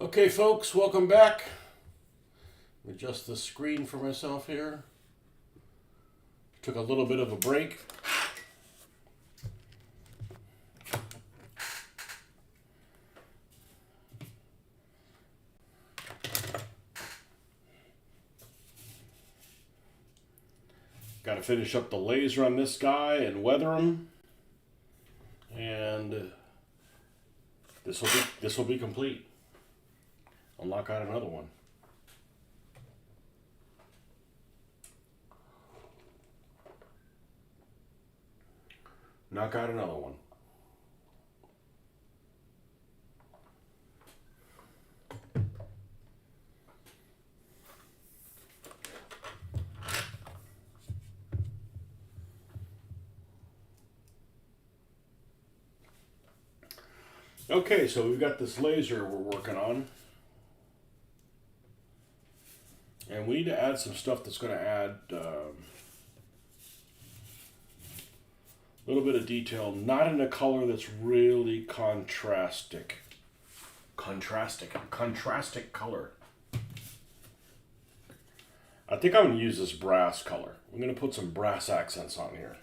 Okay, folks, welcome back. Adjust the screen for myself here. Took a little bit of a break. Got to finish up the laser on this guy and weather him, and this will be complete. I'll knock out another one. Knock out another one. Okay, so we've got this laser we're working on. And we need to add some stuff that's going to add a little bit of detail, not in a color that's really contrastic color. I think I'm going to use this brass color. I'm going to put some brass accents on here.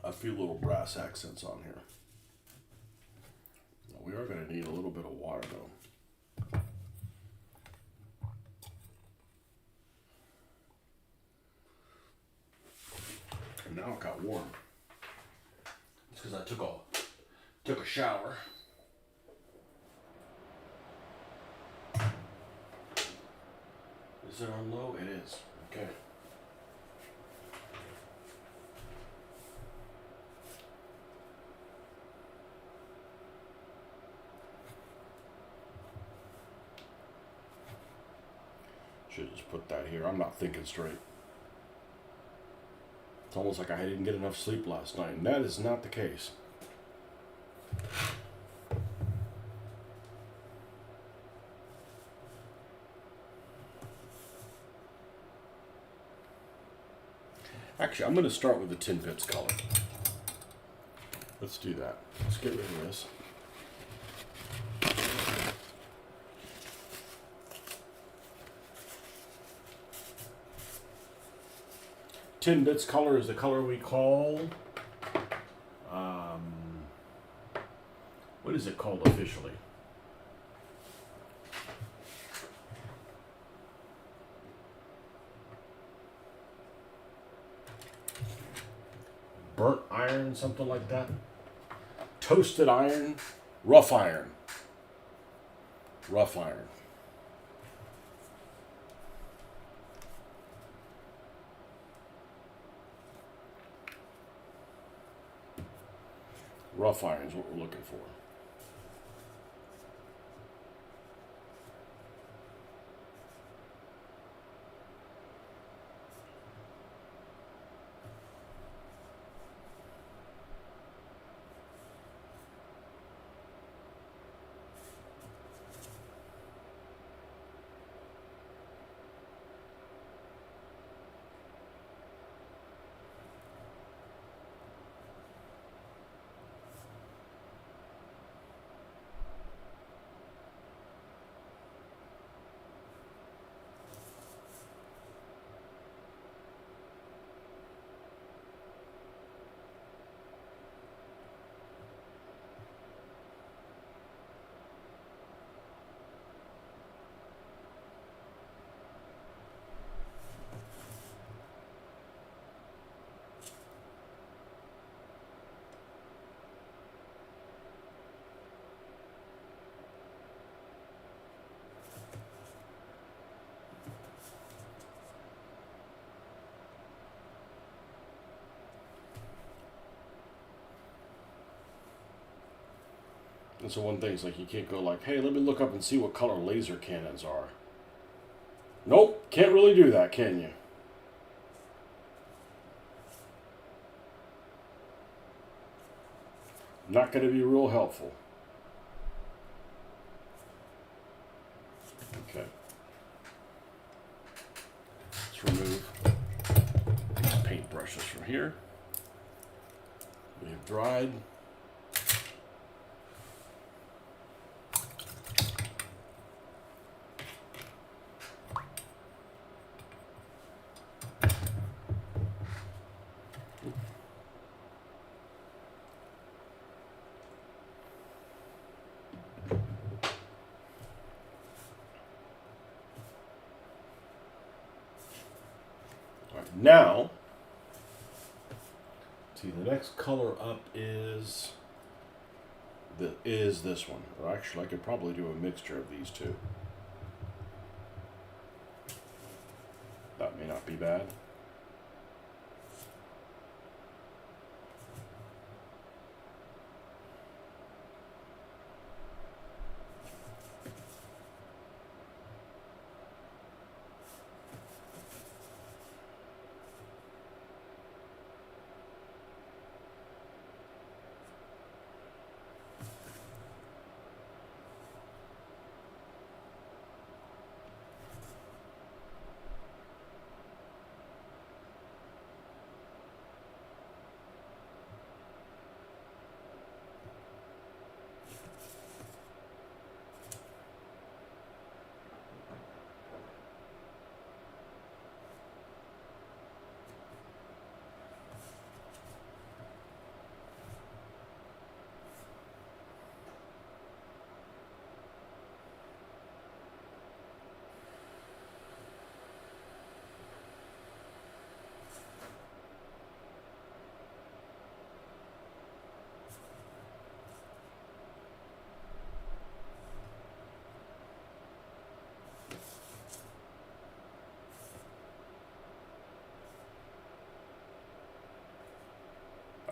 A few little brass accents on here. Now, we are going to need a little bit of water though. And now it got warm. It's because I took a shower. Is it on low? It is. Okay. Should just put that here. I'm not thinking straight. It's almost like I didn't get enough sleep last night, and that is not the case. Actually, I'm going to start with the tin bits color. Let's do that. Let's get rid of this. Tin bits color is the color we call, what is it called officially? Burnt iron, something like that. Toasted iron, rough iron. Rough iron. Rough iron is what we're looking for. And so one thing is like you can't go like, hey, let me look up and see what color laser cannons are. Nope, can't really do that, can you? Not going to be real helpful. Okay. Let's remove these paint brushes from here. We have dried. Now, see, the next color up is this one. Or actually, I could probably do a mixture of these two. That may not be bad.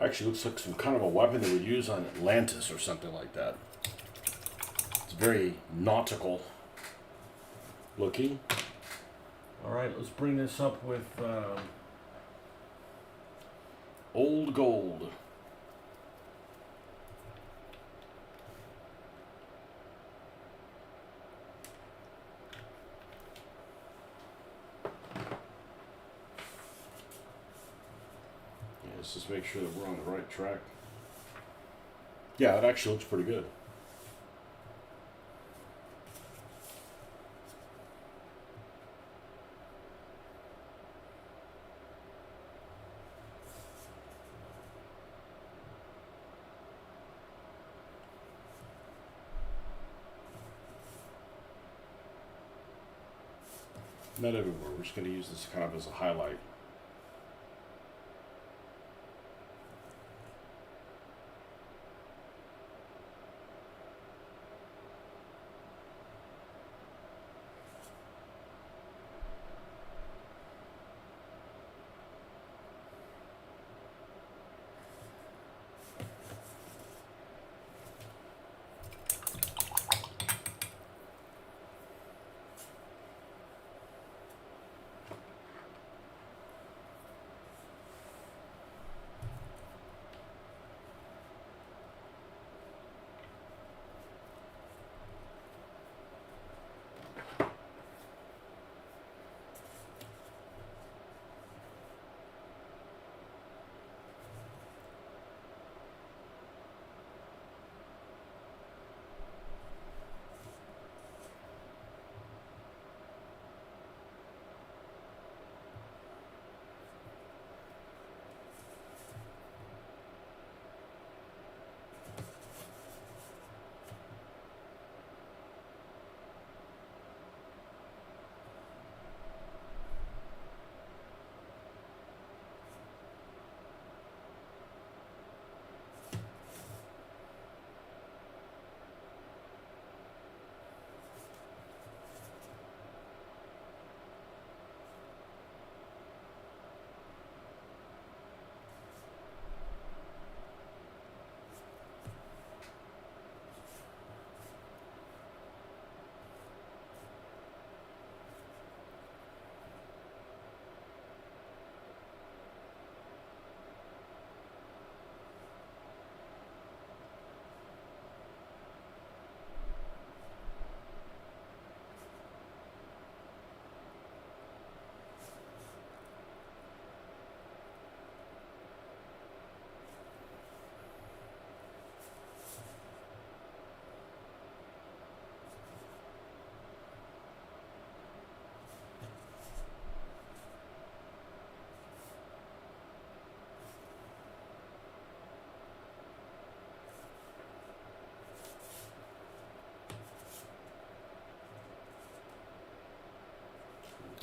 Actually, looks like some kind of a weapon they would use on Atlantis or something like that. It's very nautical looking. All right, let's bring this up with old gold. Let's just make sure that we're on the right track. Yeah, it actually looks pretty good. Not everywhere. We're just going to use this kind of as a highlight.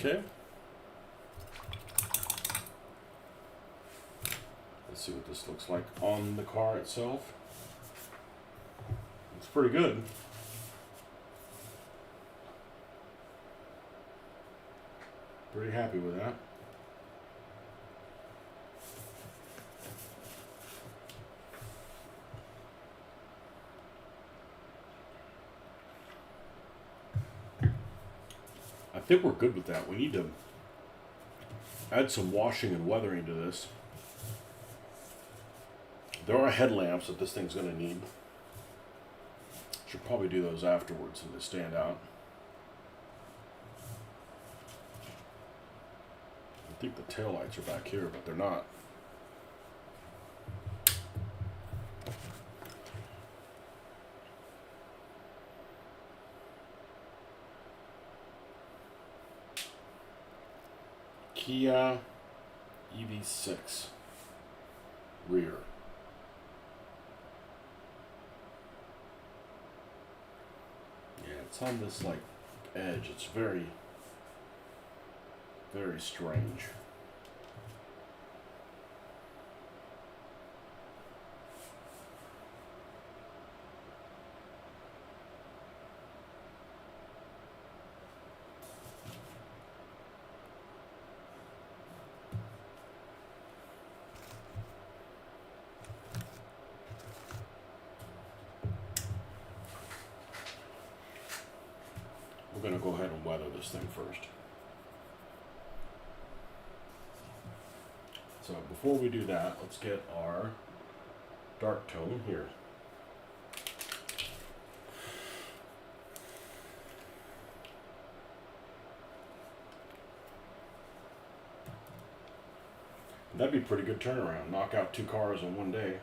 Okay. Let's see what this looks like on the car itself. It's pretty good. Pretty happy with that. I think we're good with that. We need to add some washing and weathering to this. There are headlamps that this thing's going to need. Should probably do those afterwards so they stand out. I think the taillights are back here, but they're not. Kia EV6 rear. Yeah, it's on this like edge. It's very, very strange. We're going to go ahead and weather this thing first. So before we do that, let's get our dark tone here. That'd be a pretty good turnaround. Knock out 2 cars in one day.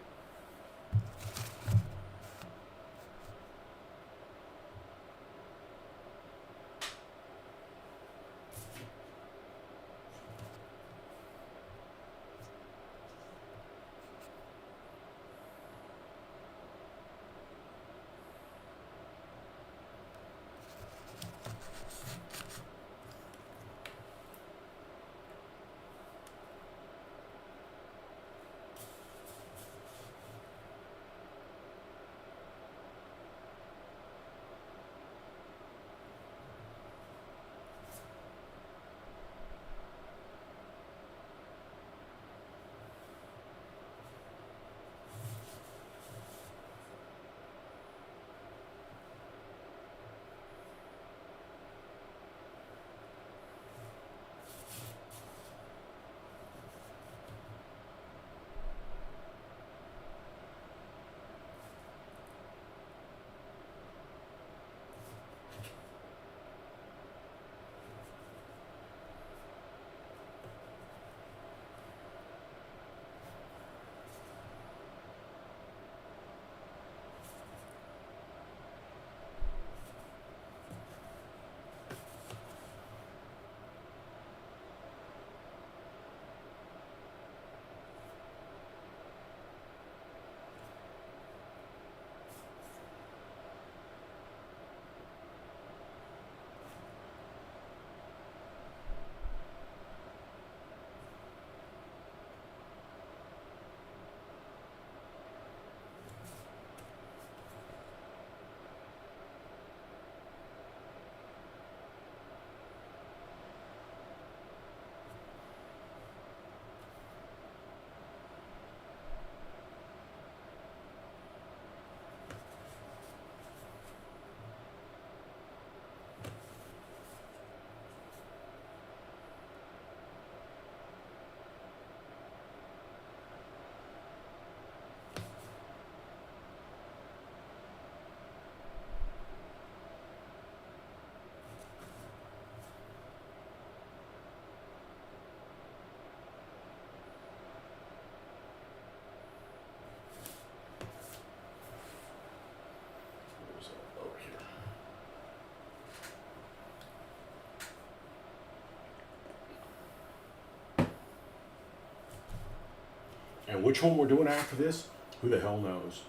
And which one we're doing after this, who the hell knows?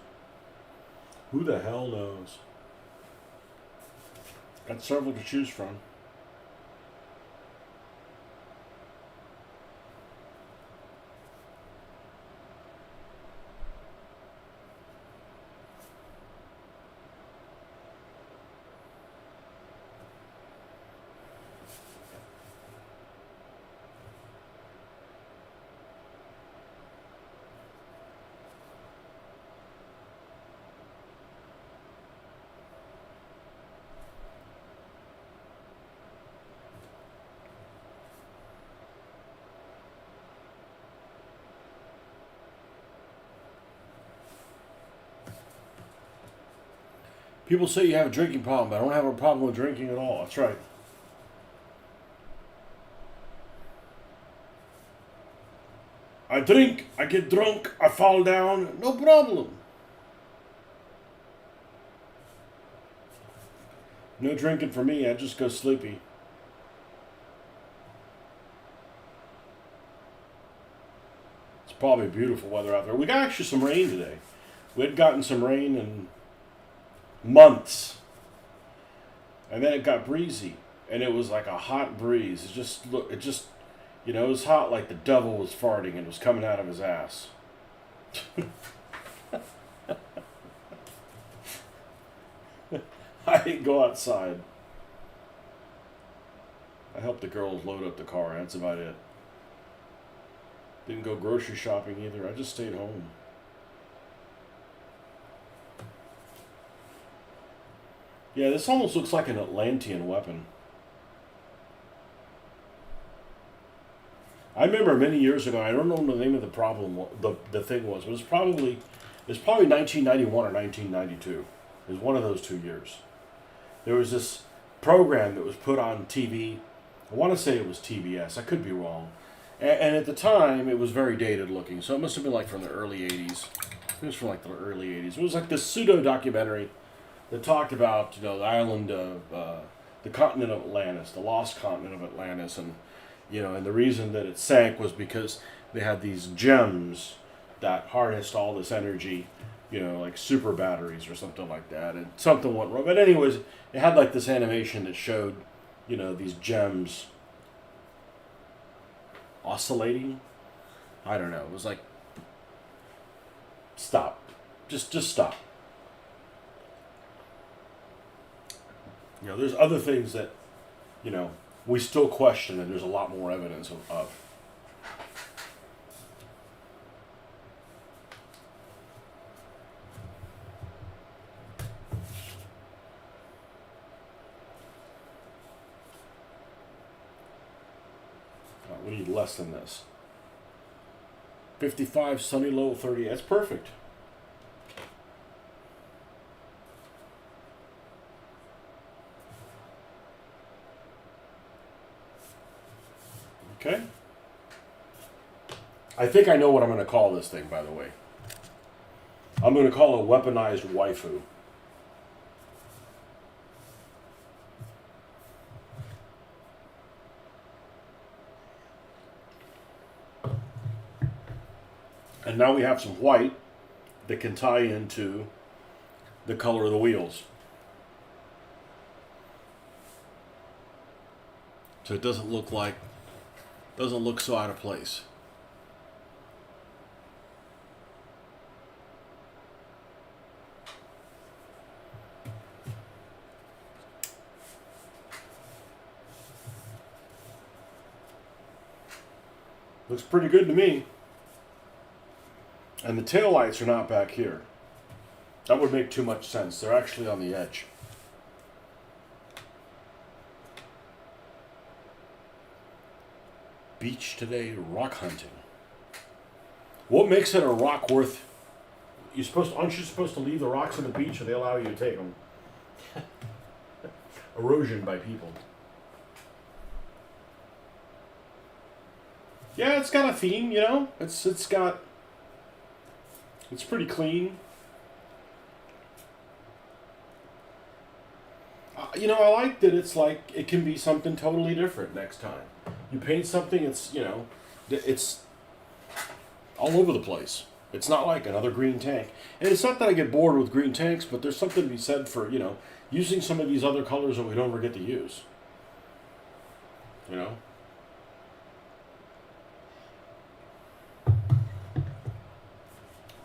Who the hell knows? Got several to choose from. People say you have a drinking problem, but I don't have a problem with drinking at all. That's right. I drink, I get drunk, I fall down, no problem. No drinking for me, I just go sleepy. It's probably beautiful weather out there. We got actually some rain today. We had gotten some rain in months. And then it got breezy. And it was like a hot breeze. It was hot like the devil was farting and was coming out of his ass. I didn't go outside. I helped the girls load up the car. That's about it. Didn't go grocery shopping either. I just stayed home. Yeah, this almost looks like an Atlantean weapon. I remember many years ago, I don't know what the name of the problem, the thing was, but it was probably 1991 or 1992. It was one of those 2 years. There was this program that was put on TV. I want to say it was TBS. I could be wrong. And at the time, it was very dated looking. So it must have been like from the early 80s. It was from like the early 80s. It was like this pseudo documentary that talked about, the island of the continent of Atlantis, the lost continent of Atlantis, and and the reason that it sank was because they had these gems that harnessed all this energy, like super batteries or something like that, and something went wrong. But anyways, it had like this animation that showed, these gems oscillating. I don't know. It was like, stop, just stop. There's other things that, we still question, and there's a lot more evidence of. We need less than this. 55, sunny, low 30. That's perfect. Okay. I think I know what I'm going to call this thing, by the way. I'm going to call it a weaponized waifu. And now we have some white that can tie into the color of the wheels. So it doesn't look so out of place. Looks pretty good to me. And the taillights are not back here. That would make too much sense. They're actually on the edge. Beach today, rock hunting. What makes it a rock worth? Aren't you supposed to leave the rocks on the beach, or they allow you to take them? Erosion by people. Yeah, it's got a theme, It's pretty clean. I like that it's like it can be something totally different next time. You paint something, it's all over the place. It's not like another green tank. And it's not that I get bored with green tanks, but there's something to be said for, using some of these other colors that we don't ever get to use.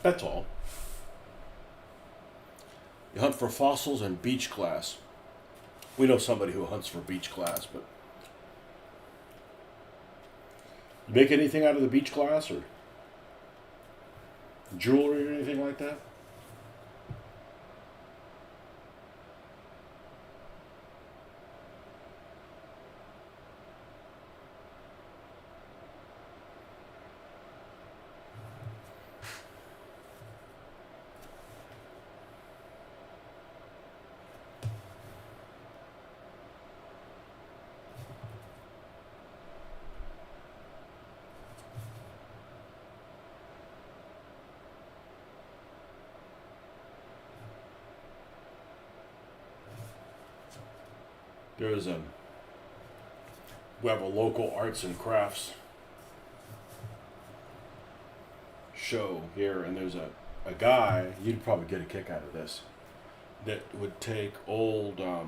That's all. You hunt for fossils and beach glass. We know somebody who hunts for beach glass, but you make anything out of the beach glass, or jewelry or anything like that? There's a, we have a local arts and crafts show here, and there's a guy, you'd probably get a kick out of this, that would take old, I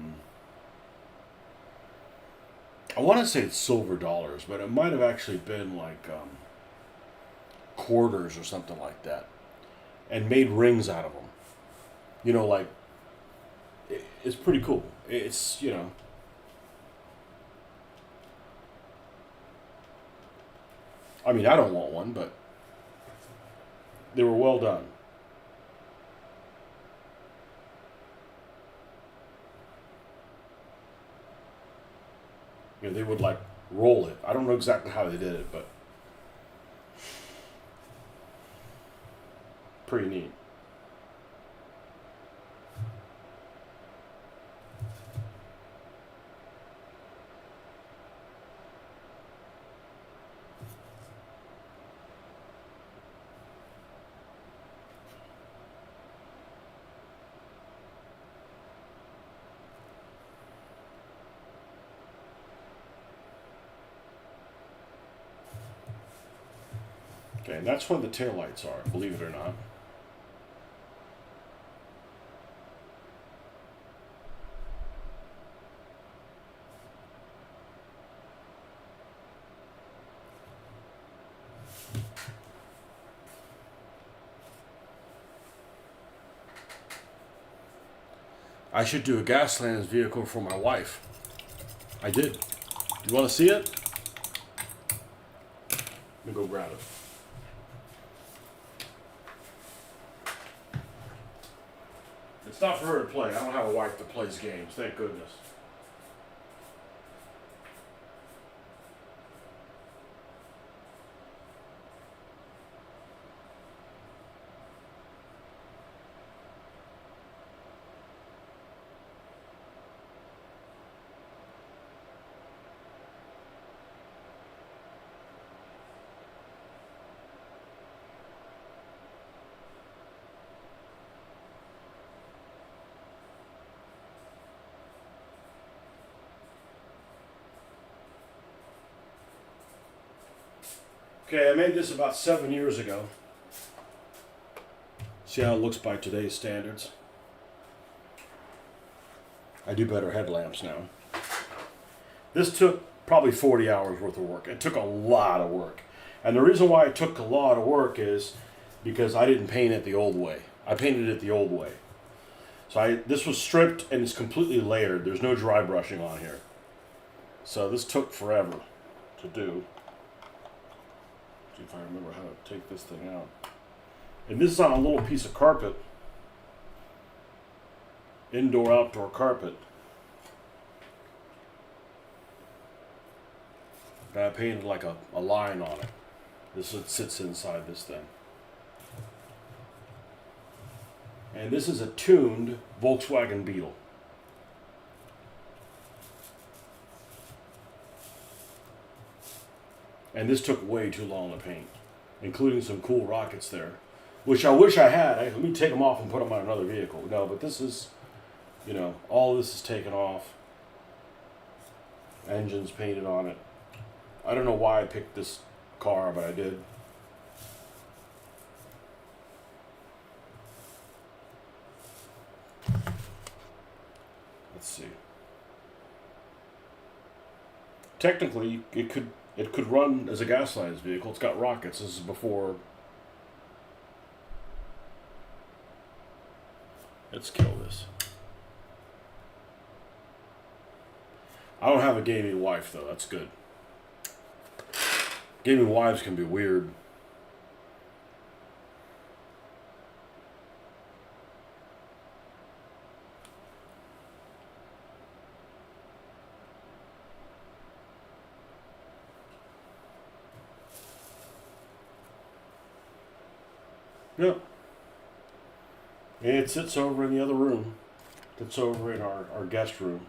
want to say it's silver dollars, but it might have actually been like quarters or something like that, and made rings out of them. You know, like, it's pretty cool. It's, you know, I mean, I don't want one, but they were well done. You know, they would like roll it. I don't know exactly how they did it, but pretty neat. Okay, and that's where the taillights are, believe it or not. I should do a Gaslands vehicle for my wife. I did. You want to see it? Let me go grab it. It's not for her to play. I don't have a wife that plays games, thank goodness. Okay, I made this about 7 years ago. See how it looks by today's standards. I do better headlamps now. This took probably 40 hours worth of work. It took a lot of work. And the reason why it took a lot of work is because I didn't paint it the old way. I painted it the old way. So this was stripped and it's completely layered. There's no dry brushing on here. So this took forever to do. See if I remember how to take this thing out. And this is on a little piece of carpet. Indoor, outdoor carpet. And I painted like a line on it. This sits inside this thing. And this is a tuned Volkswagen Beetle. And this took way too long to paint, including some cool rockets there, which I wish I had. Let me take them off and put them on another vehicle. No, but this is, you know, all this is taken off. Engines painted on it. I don't know why I picked this car, but I did. Let's see. Technically, it could run as a Gaslands vehicle. It's got rockets. This is before. Let's kill this. I don't have a gaming wife though. That's good. Gaming wives can be weird. Yep. And it sits over in the other room. It's over in our guest room.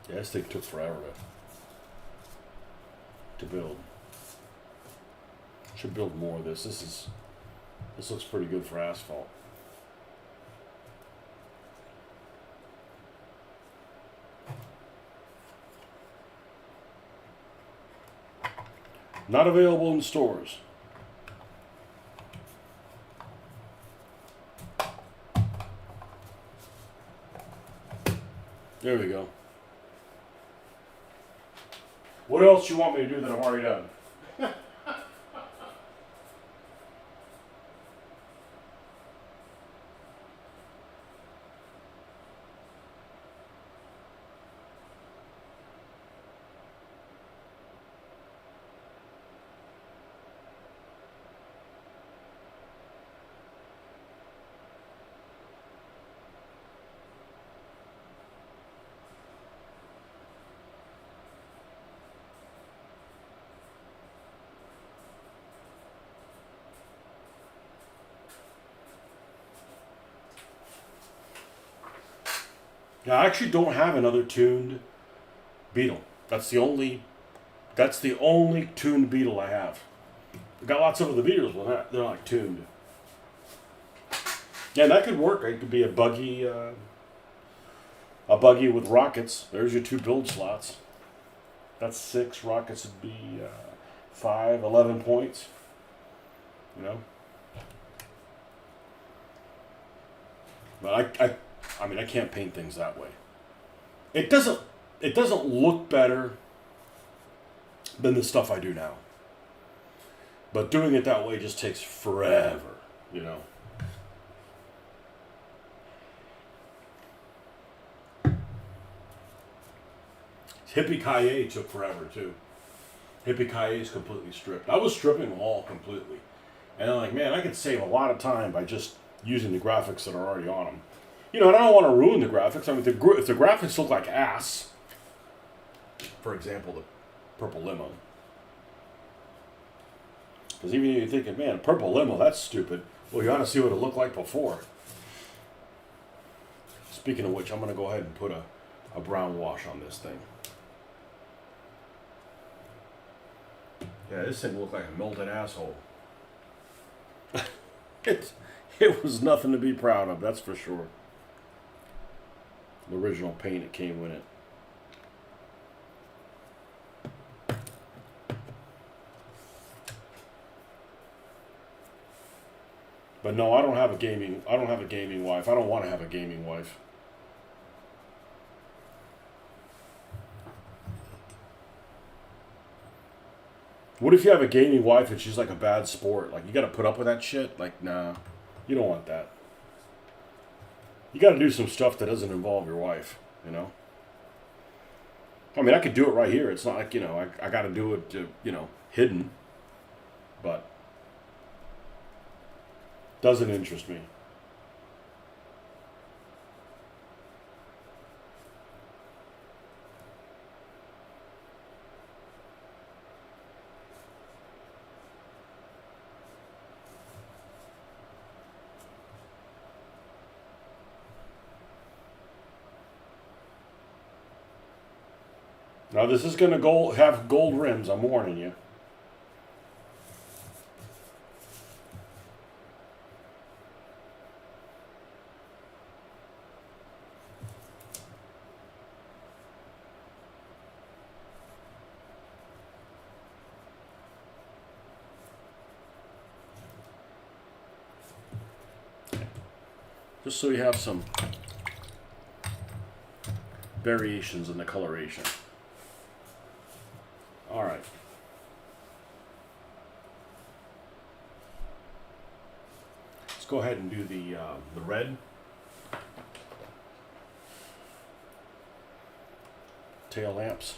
Yeah, this thing took forever to build. Should build more of this. This looks pretty good for asphalt. Not available in stores. There we go. What else you want me to do that I've already done? Yeah, I actually don't have another tuned beetle. That's the only tuned beetle I have. I've got lots of other beetles, but they're not tuned. Yeah, that could work. It could be a buggy with rockets. There's your 2 build slots. That's 6. Rockets would be 5, 11 points. You know. But I mean, I can't paint things that way. It doesn't look better than the stuff I do now. But doing it that way just takes forever, you know. Hippie-ki-yay took forever too. Hippie-ki-yay is completely stripped. I was stripping them all completely. And I'm like, man, I could save a lot of time by just using the graphics that are already on them. You know, and I don't want to ruin the graphics. I mean, if the graphics look like ass, for example, the purple limo. Because even if you're thinking, man, a purple limo, that's stupid. Well, you ought to see what it looked like before. Speaking of which, I'm going to go ahead and put a brown wash on this thing. Yeah, this thing looked like a melted asshole. It was nothing to be proud of, that's for sure. The original paint it came with it. But no, I don't have a gaming wife. I don't want to have a gaming wife. What if you have a gaming wife and she's like a bad sport? Like, you got to put up with that shit? Like, nah, you don't want that. You got to do some stuff that doesn't involve your wife, you know? I mean, I could do it right here. It's not like, you know, I got to do it, you know, hidden. But doesn't interest me. Now, this is going to have gold rims, I'm warning you. Just so you have some variations in the coloration. All right. Let's go ahead and do the red. Tail lamps.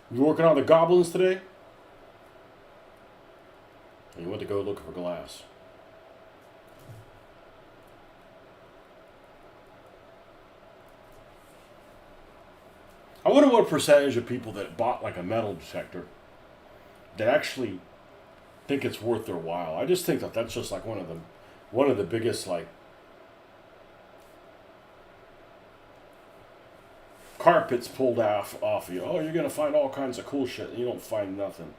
You working on the goblins today? And you went to go looking for glass. I wonder what percentage of people that bought like a metal detector that actually think it's worth their while. I just think that that's just like one of the biggest like carpets pulled off you. Oh, you're gonna find all kinds of cool shit, and you don't find nothing.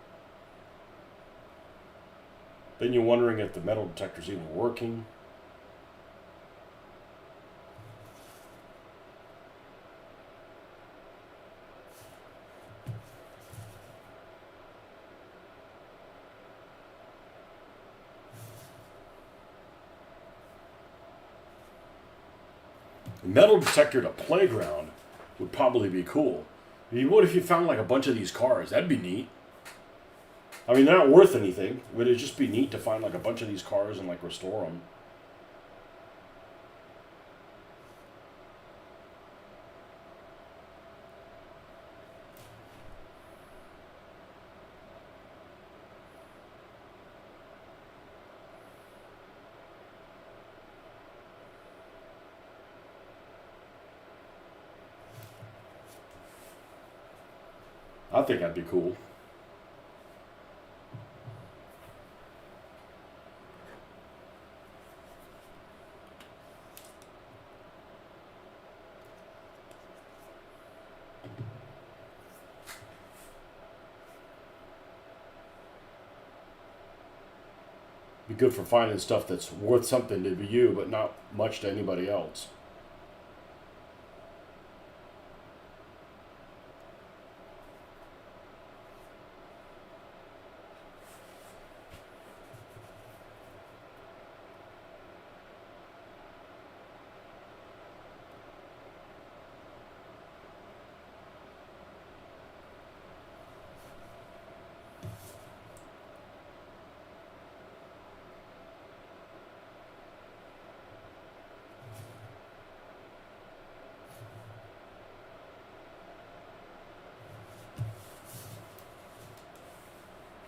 Then you're wondering if the metal detector's even working. A metal detector at a playground would probably be cool. I mean, what if you found like a bunch of these cars? That'd be neat. I mean, they're not worth anything, but it'd just be neat to find like a bunch of these cars and like restore them. I think that'd be cool. Be good for finding stuff that's worth something to you, but not much to anybody else.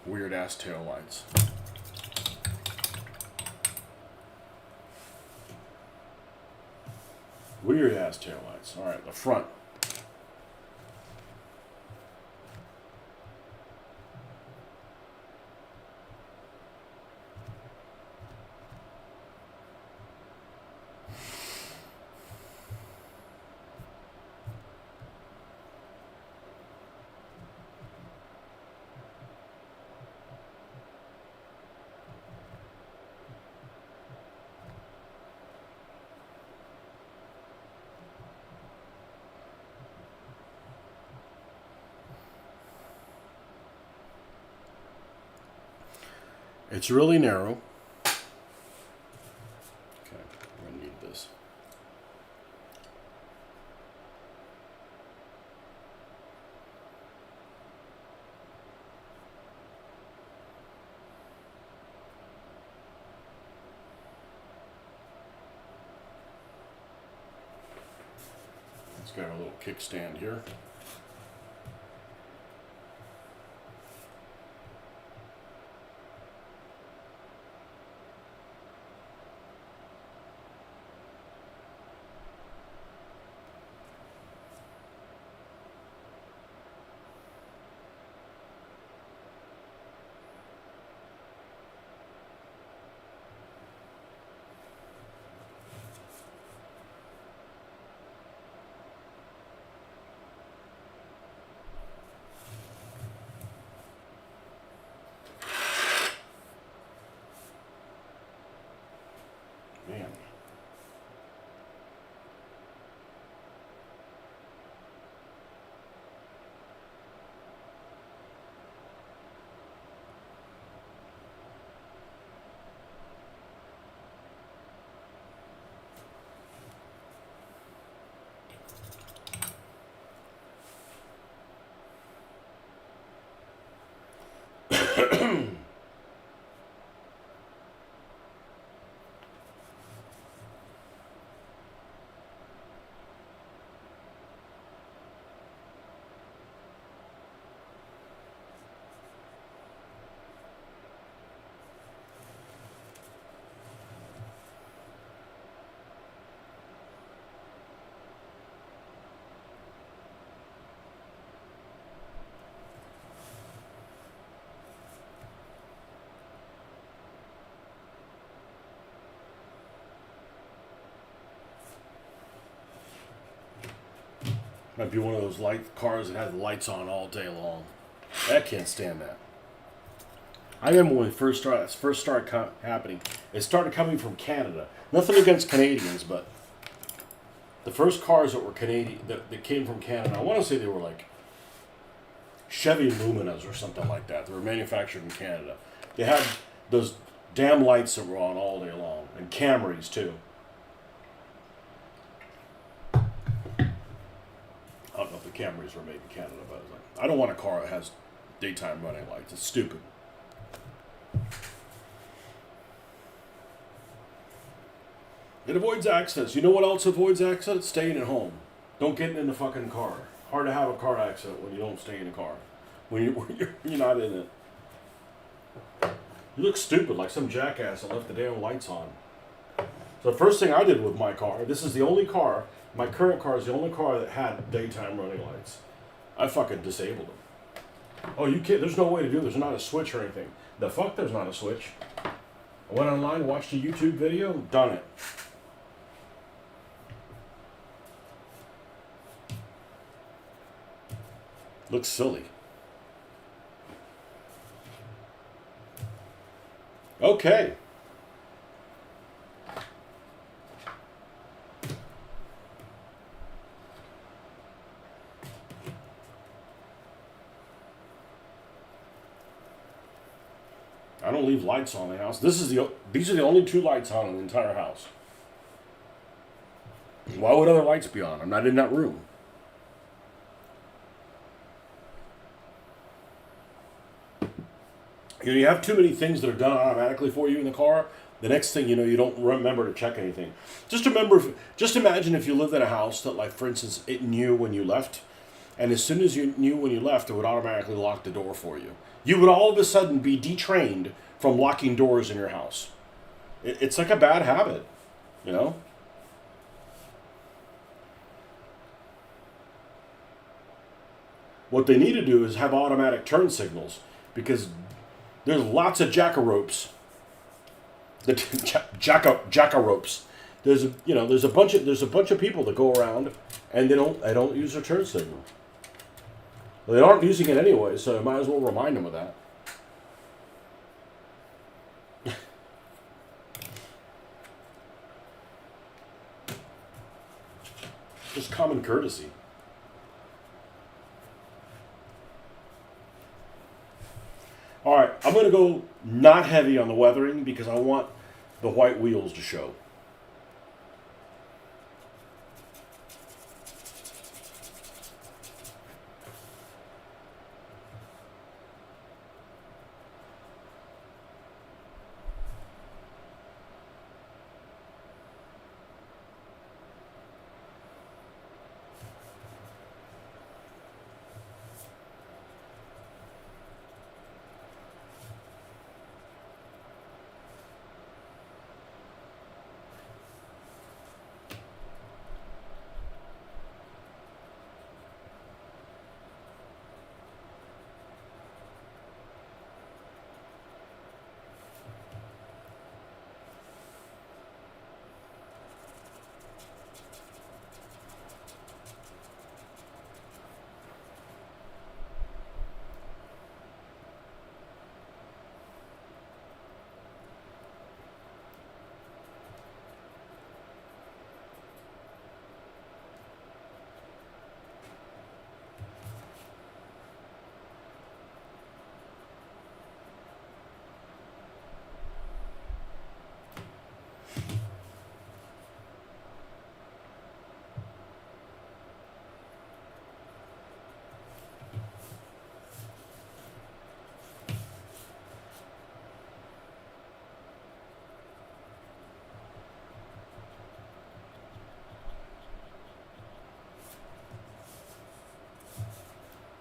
Weird ass taillights. Weird ass taillights. Alright, the front. It's really narrow. Okay, we're gonna need this. It's got a little kickstand here. Might be one of those cars that have the lights on all day long. I can't stand that. I remember when it first started happening. It started coming from Canada. Nothing against Canadians, but the first cars that were Canadian that came from Canada, I want to say they were like Chevy Luminas or something like that. They were manufactured in Canada. They had those damn lights that were on all day long, and Camrys too. I don't know if the Camrys were made in Canada, but I was like, I don't want a car that has daytime running lights. It's stupid. It avoids accidents. You know what else avoids accidents? Staying at home. Don't get in the fucking car. Hard to have a car accident when you don't stay in a car. When you're not in it. You look stupid like some jackass that left the damn lights on. So the first thing I did with my car, this is the only car, my current car is the only car that had daytime running lights. I fucking disabled them. Oh, you can't, there's no way to do it. There's not a switch or anything. The fuck there's not a switch. I went online, watched a YouTube video, done it. Looks silly. Okay. I don't leave lights on in the house. These are the only two lights on in the entire house. Why would other lights be on? I'm not in that room. You know, you have too many things that are done automatically for you in the car. The next thing you know, you don't remember to check anything. Just imagine if you lived in a house that, like, for instance, it knew when you left, and as soon as you knew when you left, it would automatically lock the door for you. You would all of a sudden be detrained from locking doors in your house. It's like a bad habit, you know? What they need to do is have automatic turn signals, because there's lots of jackaropes. The jackaropes. There's a bunch of people that go around and they don't use their turn signal. Well, they aren't using it anyway, so I might as well remind them of that. Just common courtesy. All right, I'm going to go not heavy on the weathering because I want the white wheels to show.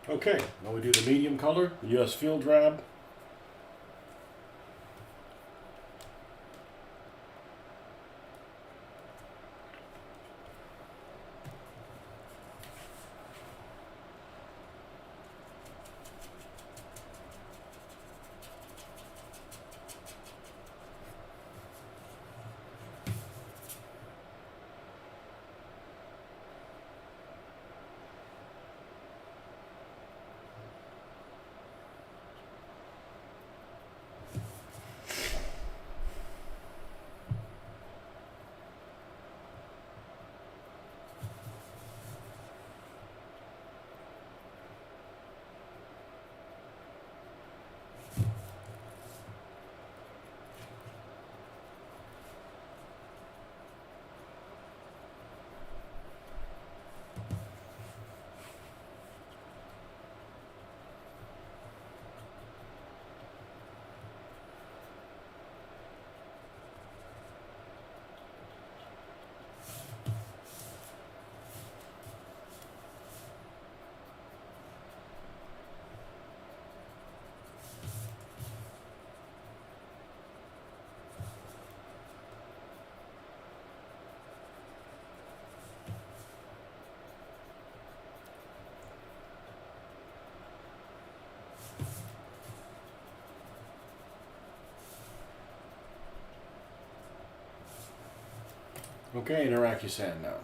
Okay, now we do the medium color, the US Field Drab. Okay, and Iraqi sand now.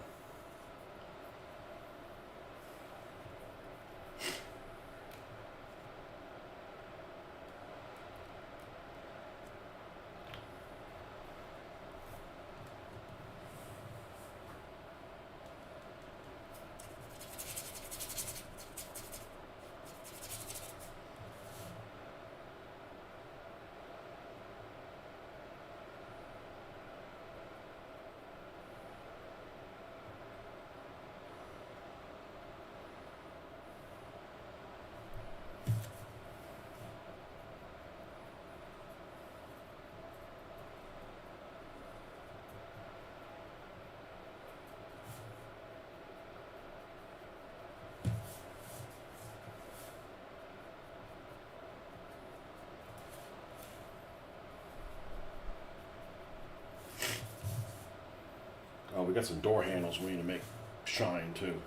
Oh, we got some door handles we need to make shine too.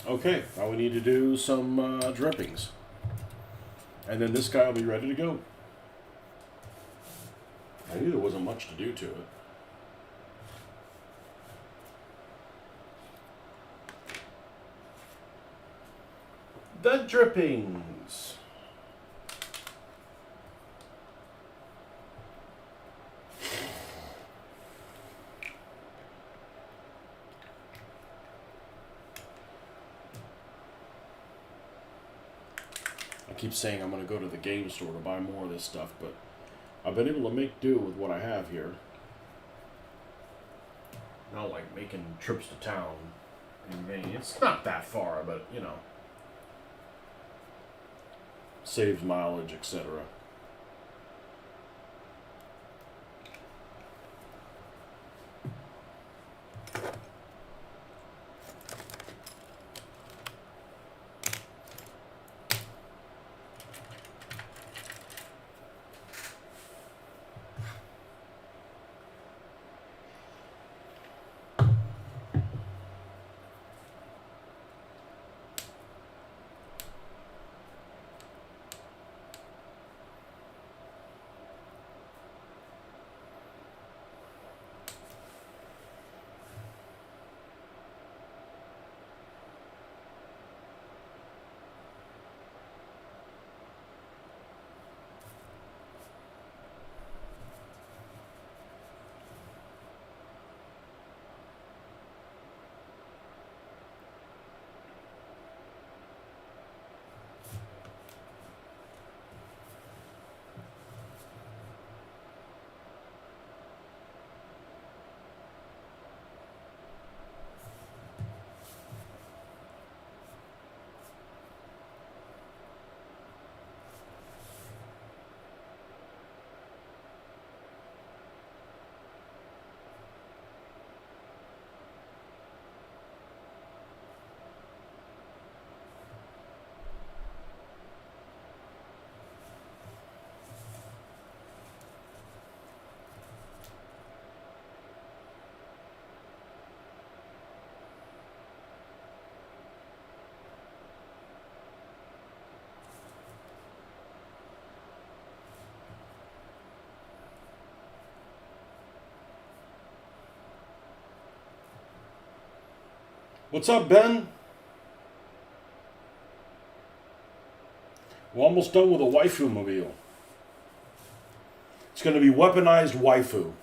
Okay, now we need to do some drippings. And then this guy will be ready to go. I knew there wasn't much to do to it. The drippings. I keep saying I'm going to go to the game store to buy more of this stuff, but I've been able to make do with what I have here. Not like making trips to town in vain. It's not that far, but you know, saves mileage, etc. What's up, Ben? We're almost done with a waifu mobile. It's going to be weaponized waifu.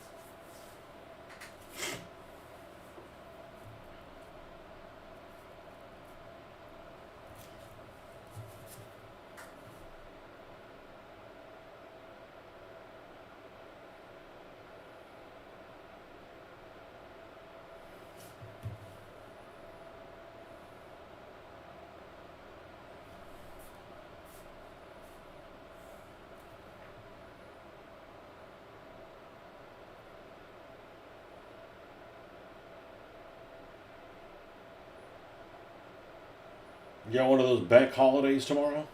You got one of those bank holidays tomorrow?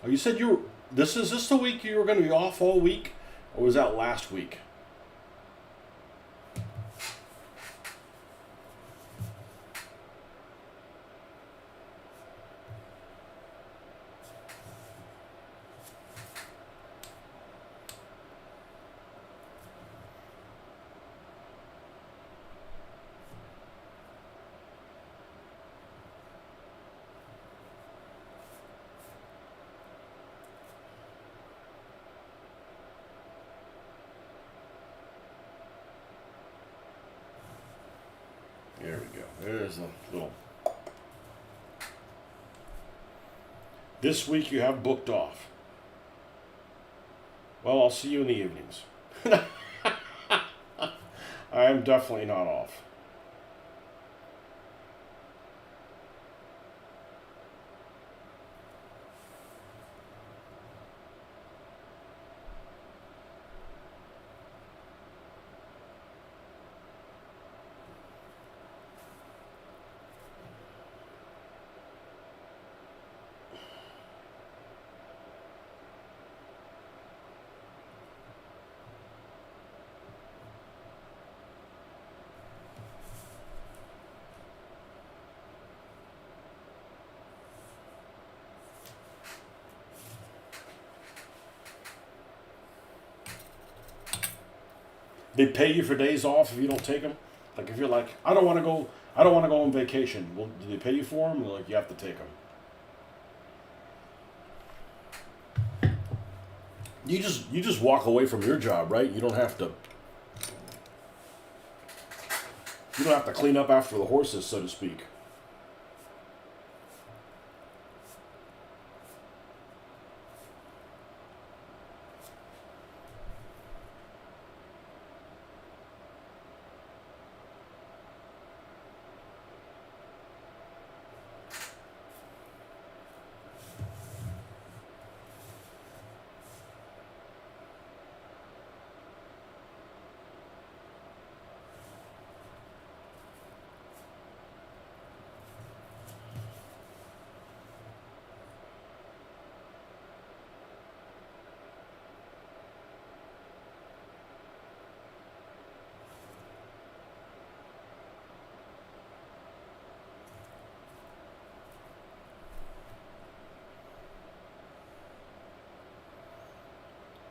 Oh, you said you were. Is this the week you were going to be off all week? Or was that last week? There we go. There's a little. This week you have booked off. Well, I'll see you in the evenings. I am definitely not off. They pay you for days off if you don't take them. Like if you're like, I don't want to go. I don't want to go on vacation. Well, do they pay you for them? They're like, you have to take them. You just walk away from your job, right? You don't have to. You don't have to clean up after the horses, so to speak.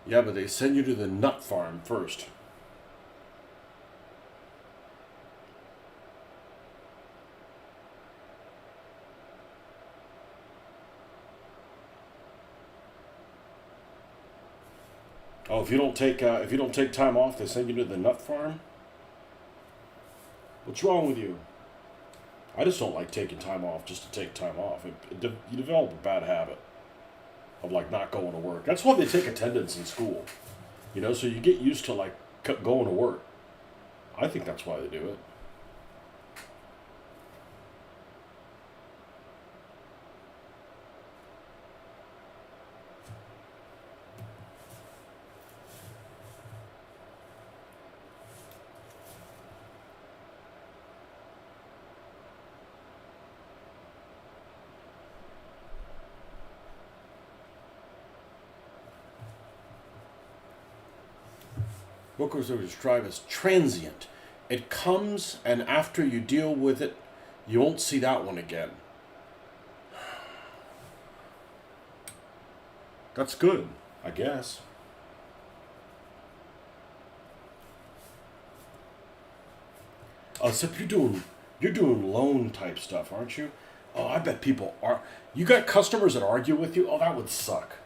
Yeah, but they send you to the nut farm first. Oh, if you don't take time off, they send you to the nut farm. What's wrong with you? I just don't like taking time off just to take time off. You develop a bad habit of like not going to work. That's why they take attendance in school, so you get used to like going to work. I think that's why they do it. Bookers are described as transient. It comes, and after you deal with it, you won't see that one again. That's good, I guess. C'est plutôt You're doing loan type stuff, aren't you? Oh, I bet people are. You got customers that argue with you? Oh, that would suck.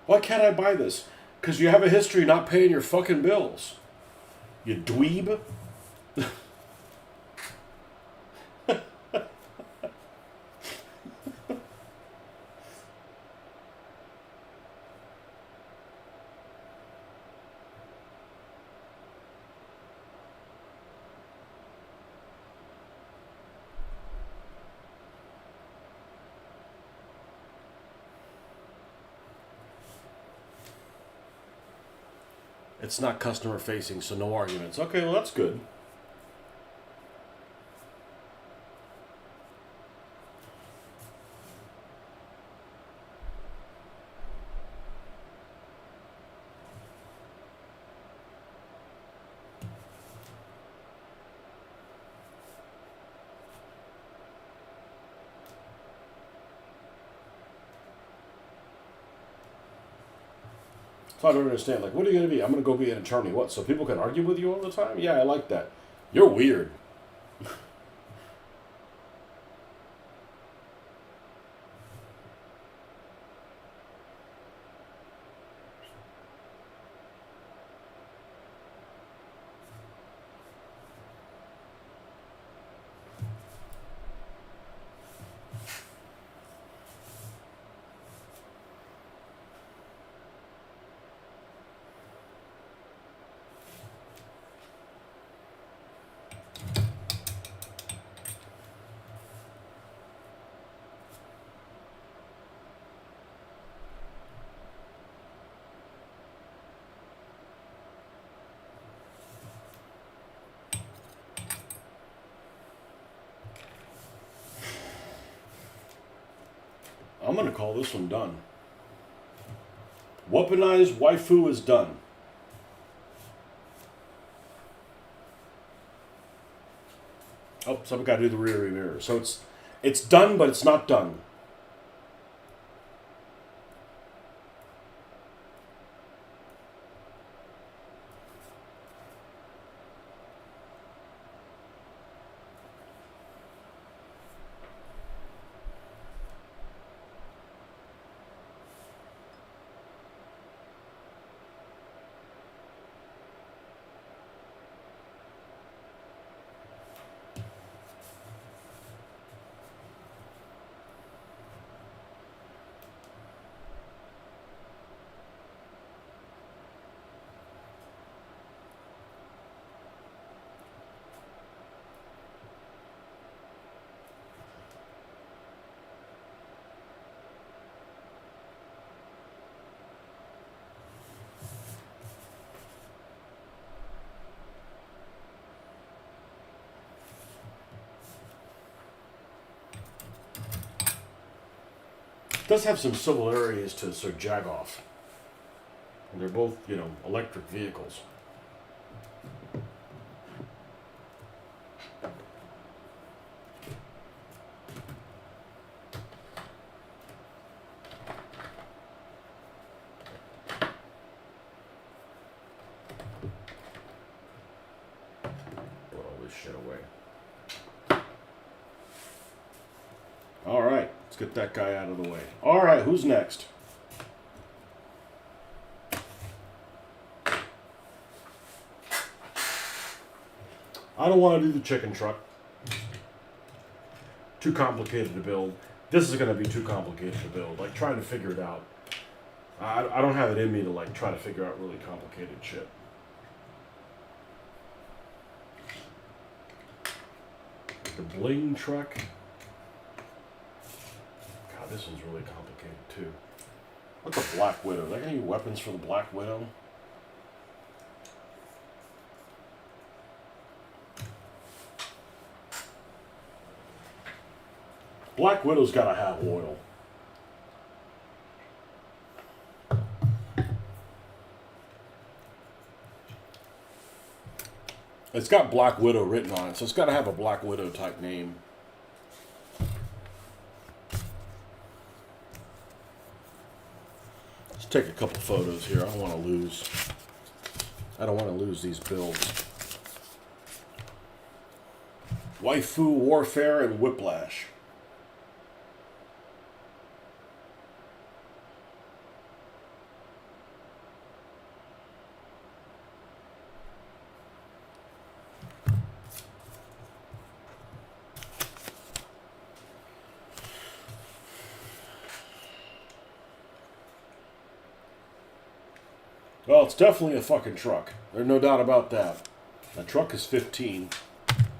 Why can't I buy this? Because you have a history not paying your fucking bills. You dweeb. It's not customer facing, so no arguments. Okay, well, that's good. So I don't understand. Like, what are you going to be? I'm going to go be an attorney. What? So people can argue with you all the time? Yeah, I like that. You're weird. I'm going to call this one done. Weaponized waifu is done. Oh, someone got to do the rear mirror. So it's done, but it's not done. It does have some similarities to Sir Jagoff. And they're both, electric vehicles. Put all this shit away. All right, let's get that guy out of the way. All right, who's next? I don't want to do the chicken truck. Too complicated to build. This is going to be too complicated to build. Like, trying to figure it out. I don't have it in me to, like, try to figure out really complicated shit. The bling truck. God, this one's really complicated, too. What's a Black Widow? Are there any weapons for the Black Widow? Black Widow's got to have oil. It's got Black Widow written on it, so it's got to have a Black Widow type name. Let's take a couple photos here. I don't want to lose these builds. Waifu Warfare and Whiplash. Well, it's definitely a fucking truck. There's no doubt about that. The truck is 15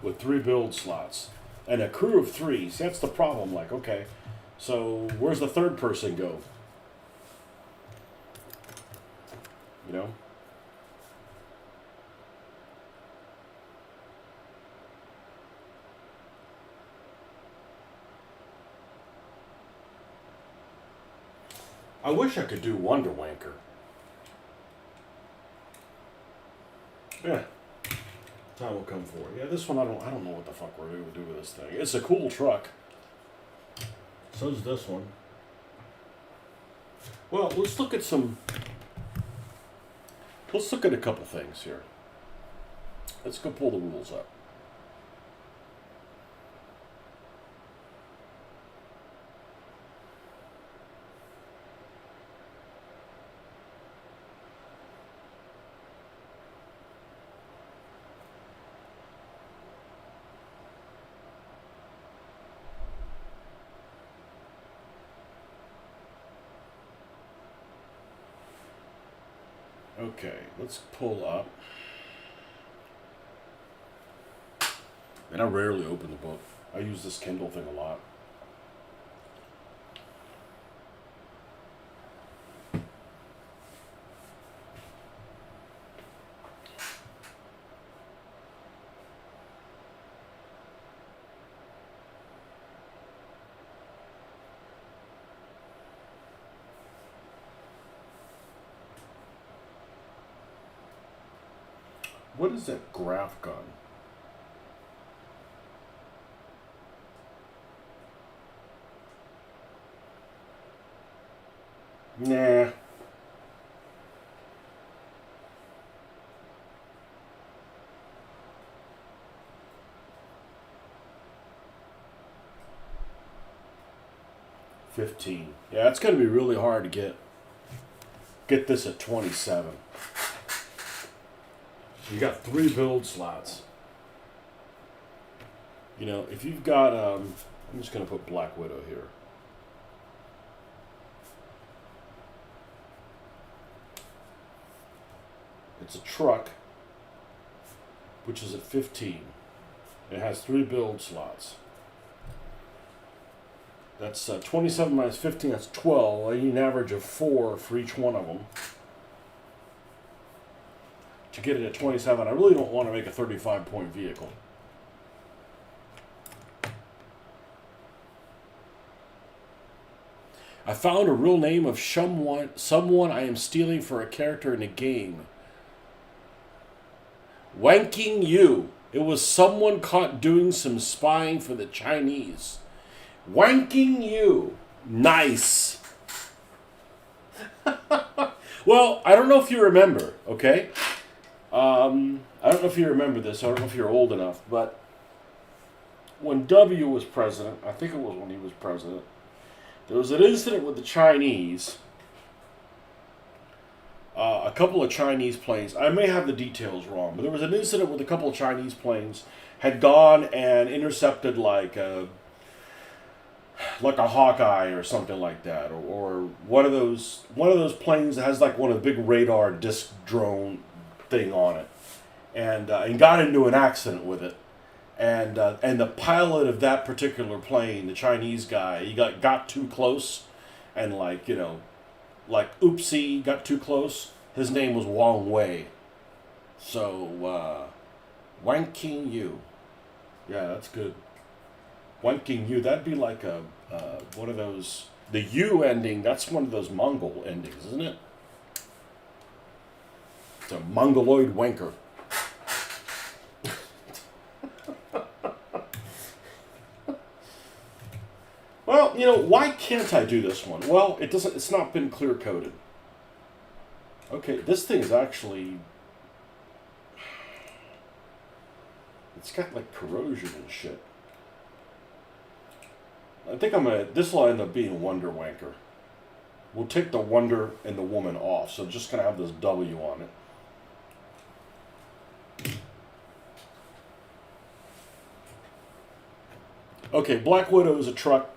with 3 build slots and a crew of 3. See, that's the problem. Like, okay, so where's the third person go? You know? I wish I could do Wonder Wanker. Yeah. Time will come for it. Yeah, this one I don't know what the fuck we're going to do with this thing. It's a cool truck. So's this one. Well, let's look at a couple things here. Let's go pull the rules up. Okay, let's pull up. And I rarely open the book. I use this Kindle thing a lot. What is that graph gun? Nah. $15. Yeah, it's going to be really hard to get this at 27. You got 3 build slots. You know, if you've got, I'm just going to put Black Widow here. It's a truck, which is at 15. It has 3 build slots. That's 27 minus 15, that's 12. I need an average of 4 for each one of them. To get it at 27, I really don't want to make a 35-point vehicle. I found a real name of someone I am stealing for a character in a game. Wanking you. It was someone caught doing some spying for the Chinese. Wanking you. Nice. Well, I don't know if you remember, okay? I don't know if you remember this. I don't know if you're old enough, but when W was president, I think it was when he was president, there was an incident with the Chinese. A couple of Chinese planes, I may have the details wrong, but there was an incident with a couple of Chinese planes had gone and intercepted like a Hawkeye or something like that, or one of those planes that has like one of the big radar disc drone thing on it, and got into an accident with it, and the pilot of that particular plane, the Chinese guy, he got too close, and like oopsie, got too close. His name was Wang Wei. So Wanking you, yeah, that's good. Wanking you, that'd be like a one of those, the U ending. That's one of those Mongol endings, isn't it? It's a Mongoloid wanker. Well, you know, why can't I do this one? Well, it doesn't. It's not been clear coated. Okay, this thing is actually. It's got like corrosion and shit. I think I'm gonna. This will end up being Wonder Wanker. We'll take the Wonder and the Woman off, so just gonna have this W on it. Okay, Black Widow is a truck.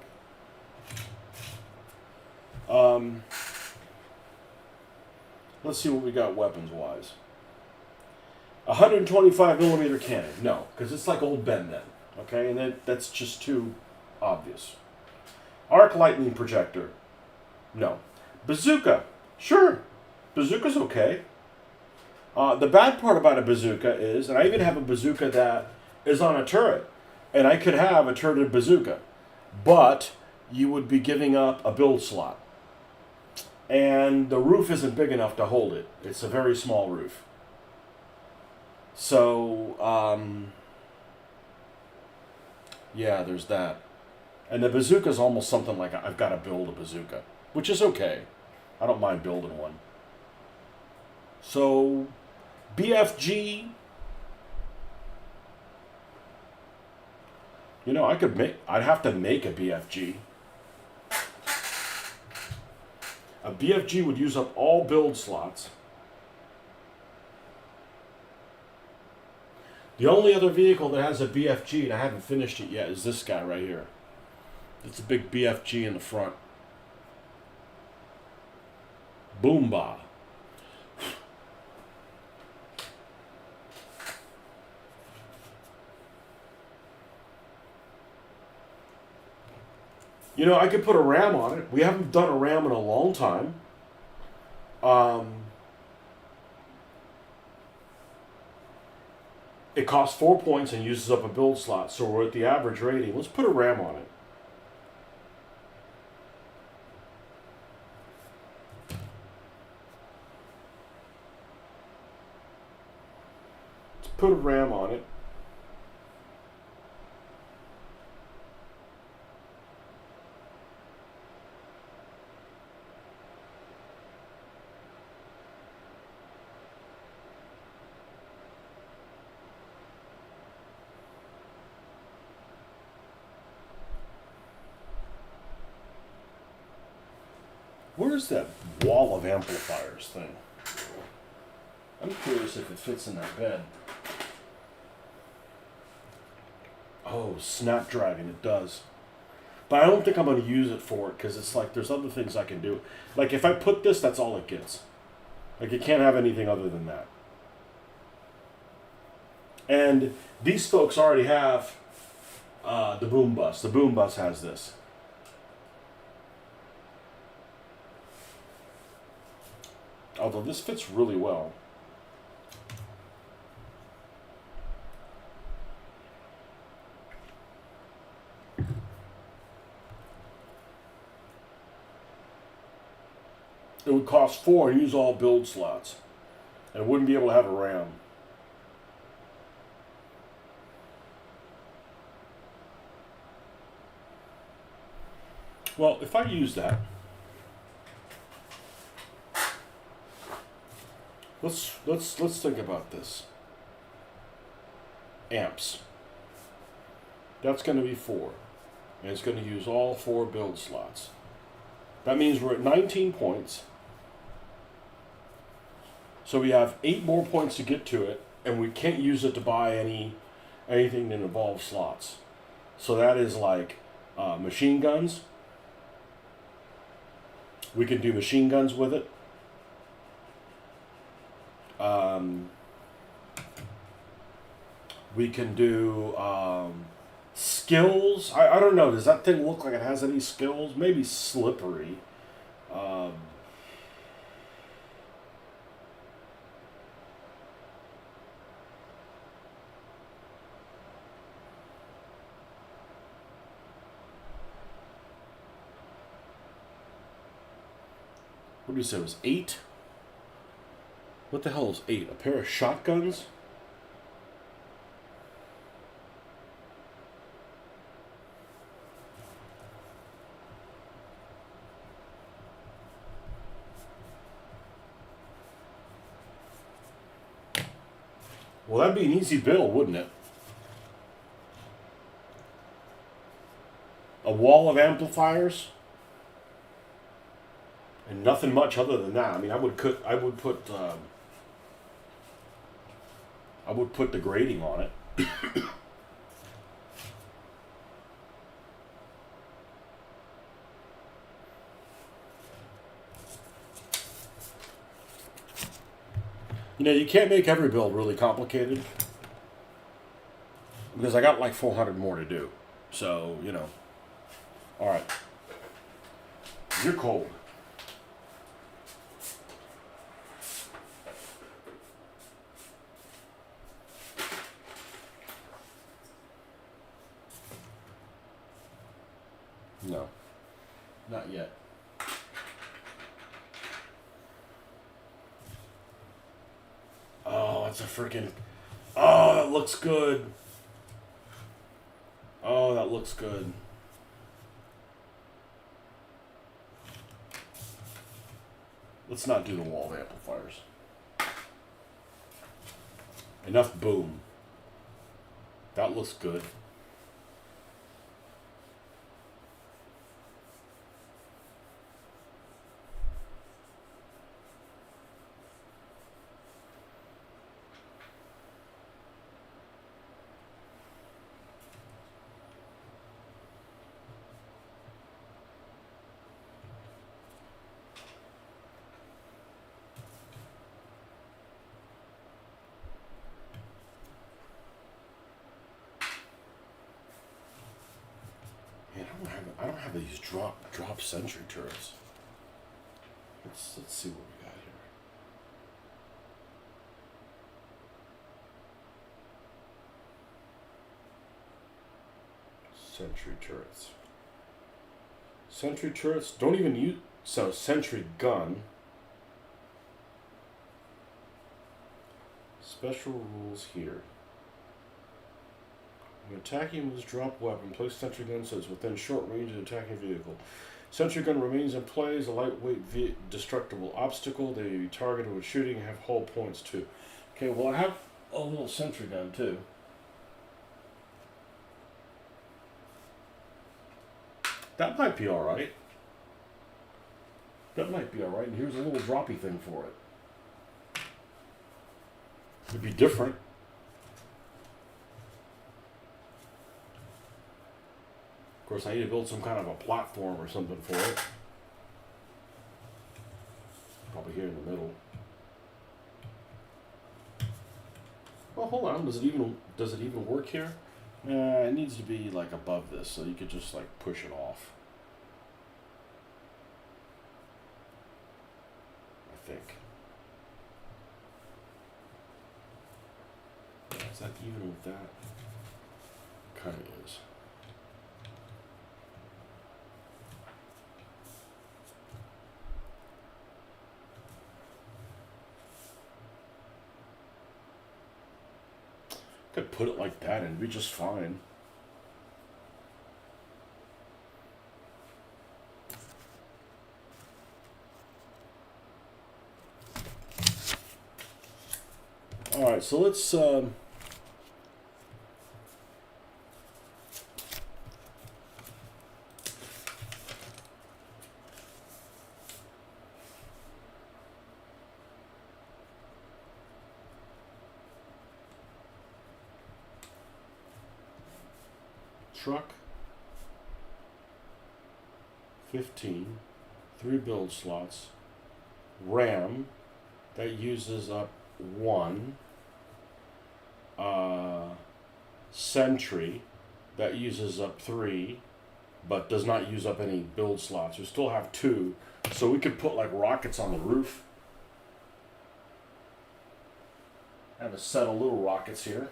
Let's see what we got weapons-wise. 125 millimeter cannon. No, because it's like old Ben then. Okay, and that's just too obvious. Arc lightning projector. No. Bazooka. Sure. Bazooka's okay. The bad part about a bazooka is, and I even have a bazooka that is on a turret, and I could have a turreted bazooka, but you would be giving up a build slot. And the roof isn't big enough to hold it. It's a very small roof. So, yeah, there's that. And the bazooka is almost something like I've got to build a bazooka, which is okay. I don't mind building one. So, BFG. You know, I'd have to make a BFG. A BFG would use up all build slots. The only other vehicle that has a BFG, and I haven't finished it yet, is this guy right here. It's a big BFG in the front. Boomba. You know, I could put a ram on it. We haven't done a ram in a long time. It costs 4 points and uses up a build slot, so we're at the average rating. Let's put a ram on it. Let's put a ram on it. Where's that wall of amplifiers thing? I'm curious if it fits in that bed. Oh, Snapdragon, it does. But I don't think I'm going to use it for it because it's like there's other things I can do. Like if I put this, that's all it gets. Like it can't have anything other than that. And these folks already have the boom bus. The boom bus has this. Although this fits really well. It would cost 4 and use all build slots. And it wouldn't be able to have a RAM. Well, if I use that, let's think about this. Amps. That's going to be 4. And it's going to use all 4 build slots. That means we're at 19 points. So we have 8 more points to get to it, and we can't use it to buy anything that involves slots. So that is like machine guns. We can do machine guns with it. We can do skills. I don't know. Does that thing look like it has any skills? Maybe slippery. What did you say? It was 8? What the hell is 8? A pair of shotguns? Well, that'd be an easy build, wouldn't it? A wall of amplifiers, and nothing much other than that. I mean, I would put the grading on it. You know, you can't make every build really complicated because I got like 400 more to do. So, you know. All right. You're cold. No. Not yet. Oh, it's a freaking... Oh, that looks good. Oh, that looks good. Let's not do the wall of amplifiers. Enough boom. That looks good. Man, I don't have these drop sentry turrets. Let's see what we got here. Sentry turrets. Sentry turrets don't even use... So, sentry gun. Special rules here. When attacking with this drop weapon, place sentry gun so it's within short range of the attacking vehicle. Sentry gun remains in play as a lightweight destructible obstacle. They may be targeted with shooting and have hull points too. Okay, well I have a little sentry gun too. That might be alright. That might be alright. And here's a little droppy thing for it. It'd be different. Of course, I need to build some kind of a platform or something for it. Probably here in the middle. Well, hold on. Does it even work here? It needs to be like above this, so you could just like push it off. I think. Is that even with that? Kind of is. Could put it like that and it'd be just fine. All right, so let's truck 15, 3 build slots, RAM that uses up 1, sentry that uses up 3 but does not use up any build slots. We still have 2, so we could put like rockets on the roof. Have a set of little rockets here.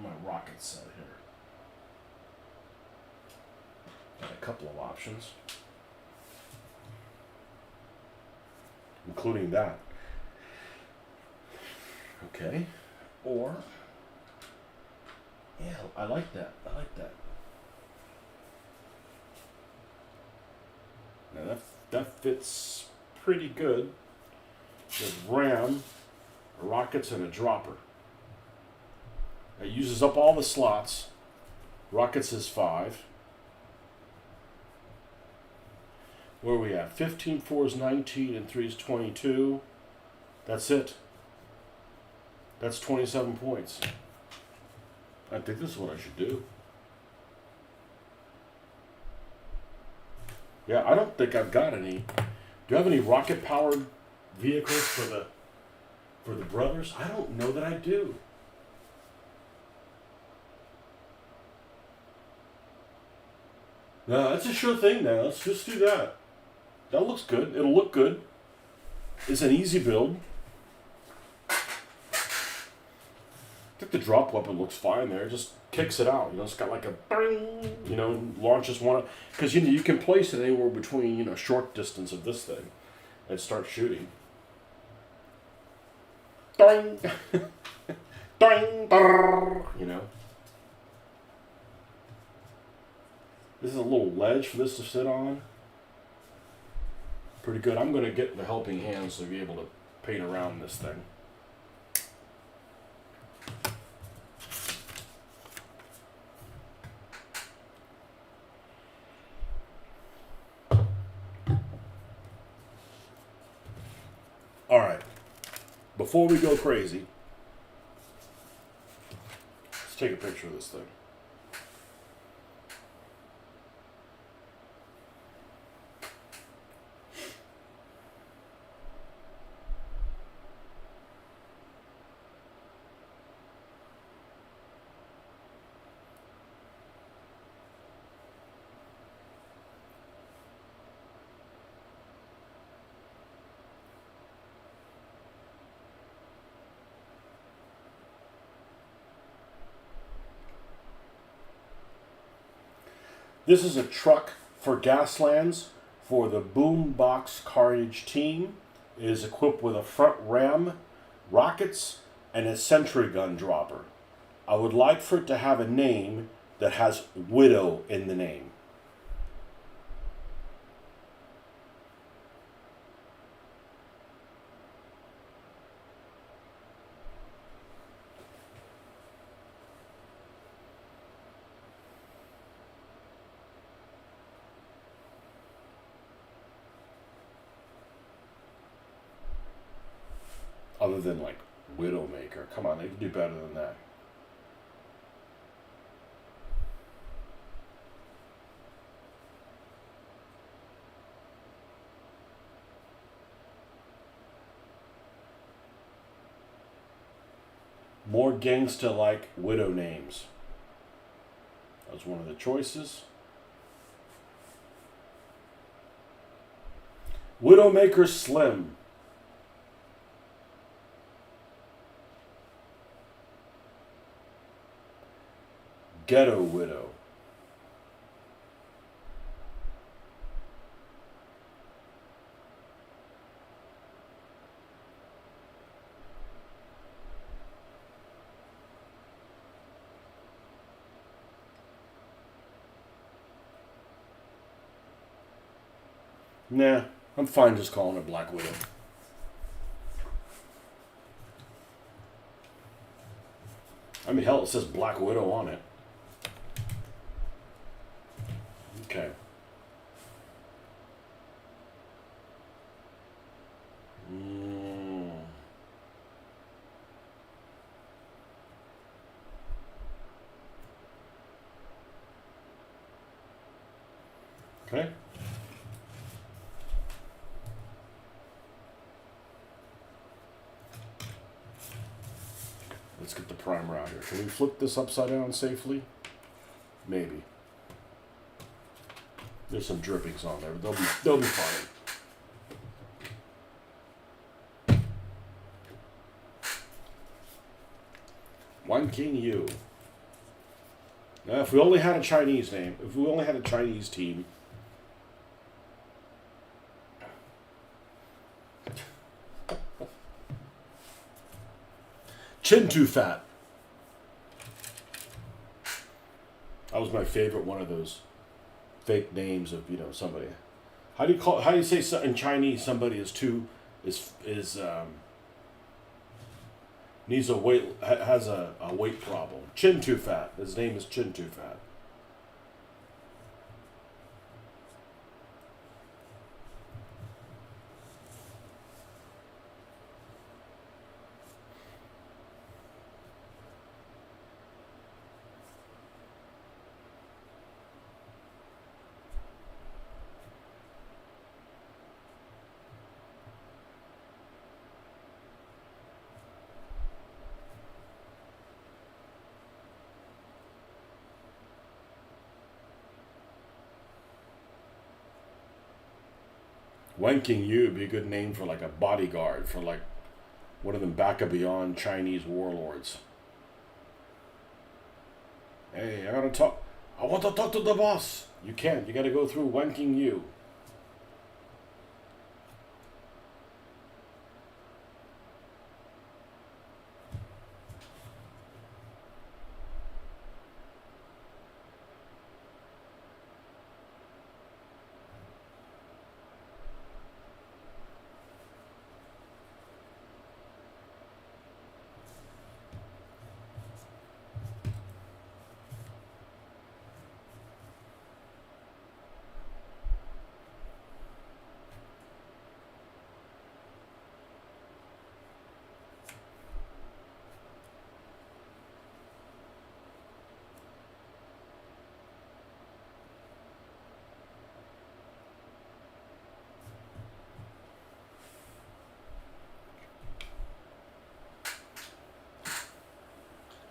My rocket set here. Got a couple of options, including that. Okay, or yeah, I like that. I like that. Now that fits pretty good. There's ram, rockets, and a dropper. It uses up all the slots. Rockets is 5. Where are we at? 15, 4 is 19, and 3 is 22. That's it. That's 27 points. I think this is what I should do. Yeah, I don't think I've got any. Do you have any rocket-powered vehicles for the brothers? I don't know that I do. No, that's a sure thing now. Let's just do that. That looks good. It'll look good. It's an easy build. I think the drop weapon looks fine there. It just kicks it out. You know, it's got like a bang, you know, launches one. Because you can place it anywhere between, you know, short distance of this thing and start shooting. Doing, doing, you know. This is a little ledge for this to sit on. Pretty good. I'm going to get the helping hands to be able to paint around this thing. All right. Before we go crazy, let's take a picture of this thing. This is a truck for Gaslands for the Boombox Carnage team. It is equipped with a front ram, rockets, and a sentry gun dropper. I would like for it to have a name that has Widow in the name. Other than like Widowmaker. Come on, they can do better than that. More gangsta like widow names. That was one of the choices. Widowmaker Slim. Ghetto Widow. Nah, I'm fine just calling it Black Widow. I mean, hell, it says Black Widow on it. Okay. Okay. Let's get the primer out here. Can we flip this upside down safely? Maybe. There's some drippings on there, but they'll be fine. One King Yu. Now, if we only had a Chinese name, if we only had a Chinese team. Chin Too Fat. That was my favorite one of those fake names of, you know, somebody. How do you say in Chinese somebody is too is needs a weight has a weight problem. Chin too fat. His name is Chin too fat. Wanking Yu would be a good name for like a bodyguard for like one of them back of beyond Chinese warlords. Hey, I gotta talk. I want to talk to the boss. You can't. You gotta go through Wanking Yu.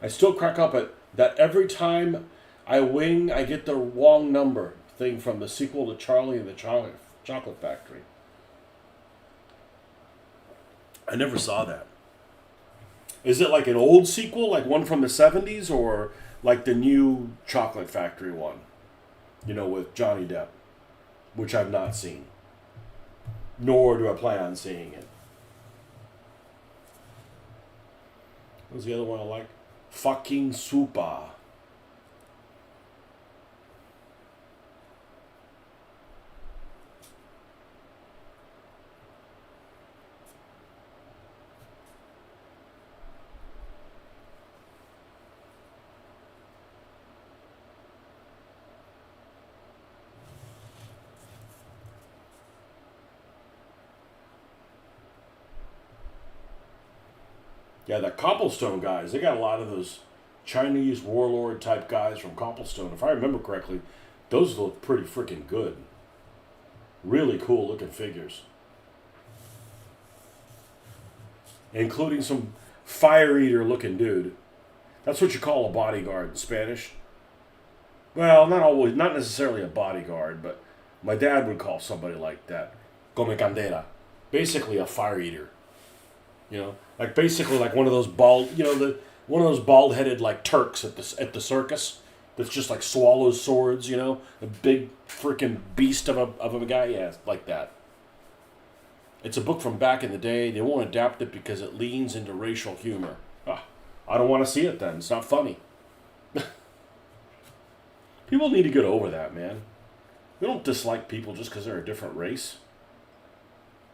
I still crack up at that every time I wing, I get the wrong number thing from the sequel to Charlie and the Chocolate Factory. I never saw that. Is it like an old sequel, like one from the 70s, or like the new Chocolate Factory one? You know, with Johnny Depp, which I've not seen. Nor do I plan on seeing it. What was the other one I like? Fucking super. Yeah, the Cobblestone guys, they got a lot of those Chinese warlord type guys from Cobblestone. If I remember correctly, those look pretty freaking good. Really cool looking figures. Including some fire eater looking dude. That's what you call a bodyguard in Spanish. Well, not always, not necessarily a bodyguard, but my dad would call somebody like that come candela. Basically a fire eater. You know, like basically like one of those bald, you know, the one of those bald-headed like Turks at the circus that's just like swallows swords, you know, a big freaking beast of a guy, yeah, like that. It's a book from back in the day. They won't adapt it because it leans into racial humor. Ah, I don't want to see it then. It's not funny. People need to get over that, man. We don't dislike people just because they're a different race.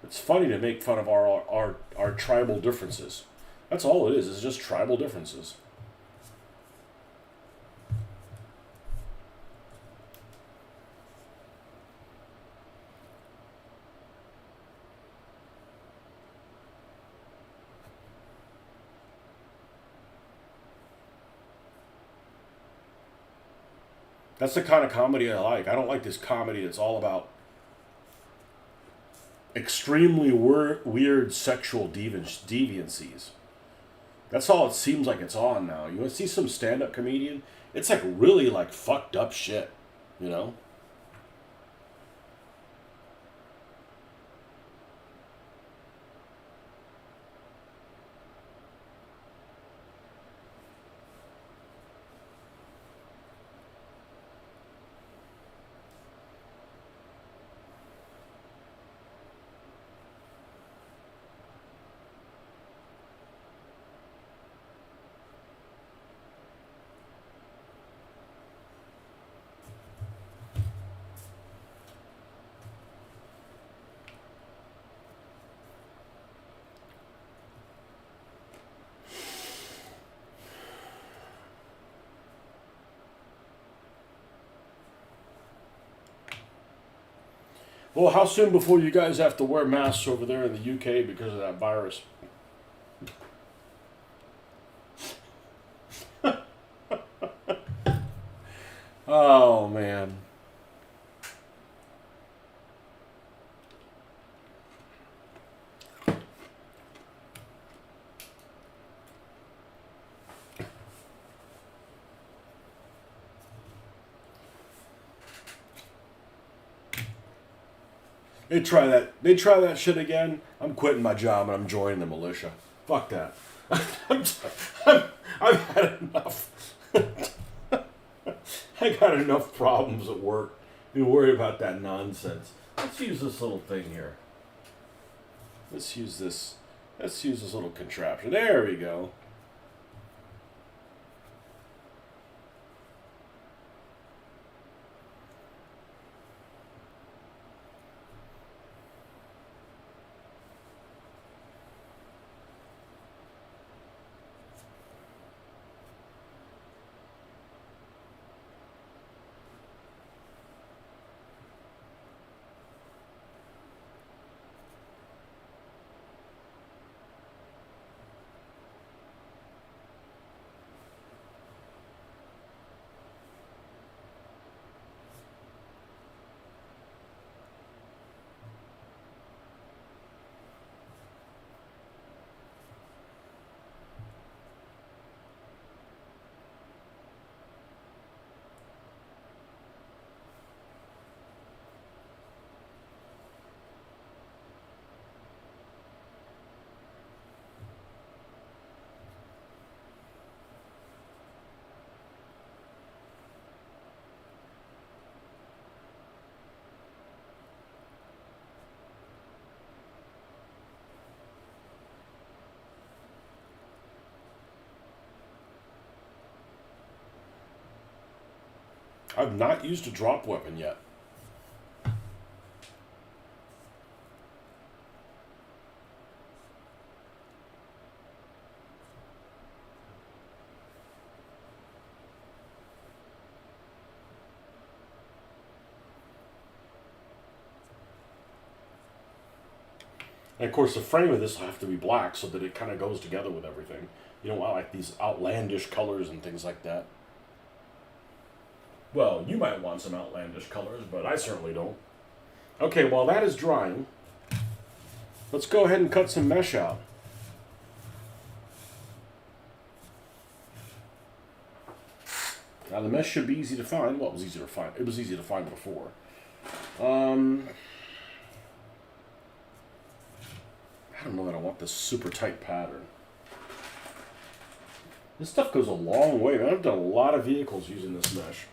It's funny to make fun of our tribal differences. That's all it is. It's just tribal differences. That's the kind of comedy I like. I don't like this comedy that's all about extremely weird sexual deviancies. That's all it seems like it's on now. You want to see some stand-up comedian? It's like really like fucked up shit, you know? Well, how soon before you guys have to wear masks over there in the UK because of that virus? Oh man. They try that shit again. I'm quitting my job and I'm joining the militia. Fuck that. I'm, I've had enough. I got enough problems at work. You worry about that nonsense. Let's use this little thing here. Let's use this. Let's use this little contraption. There we go. I've not used a drop weapon yet. And of course, the frame of this will have to be black so that it kind of goes together with everything. You don't want like these outlandish colors and things like that. Well, you might want some outlandish colors, but I certainly don't. Okay, while that is drying, let's go ahead and cut some mesh out. Now the mesh should be easy to find. Well, it was easy to find. It was easy to find before. I don't know that I want this super tight pattern. This stuff goes a long way, man. I've done a lot of vehicles using this mesh.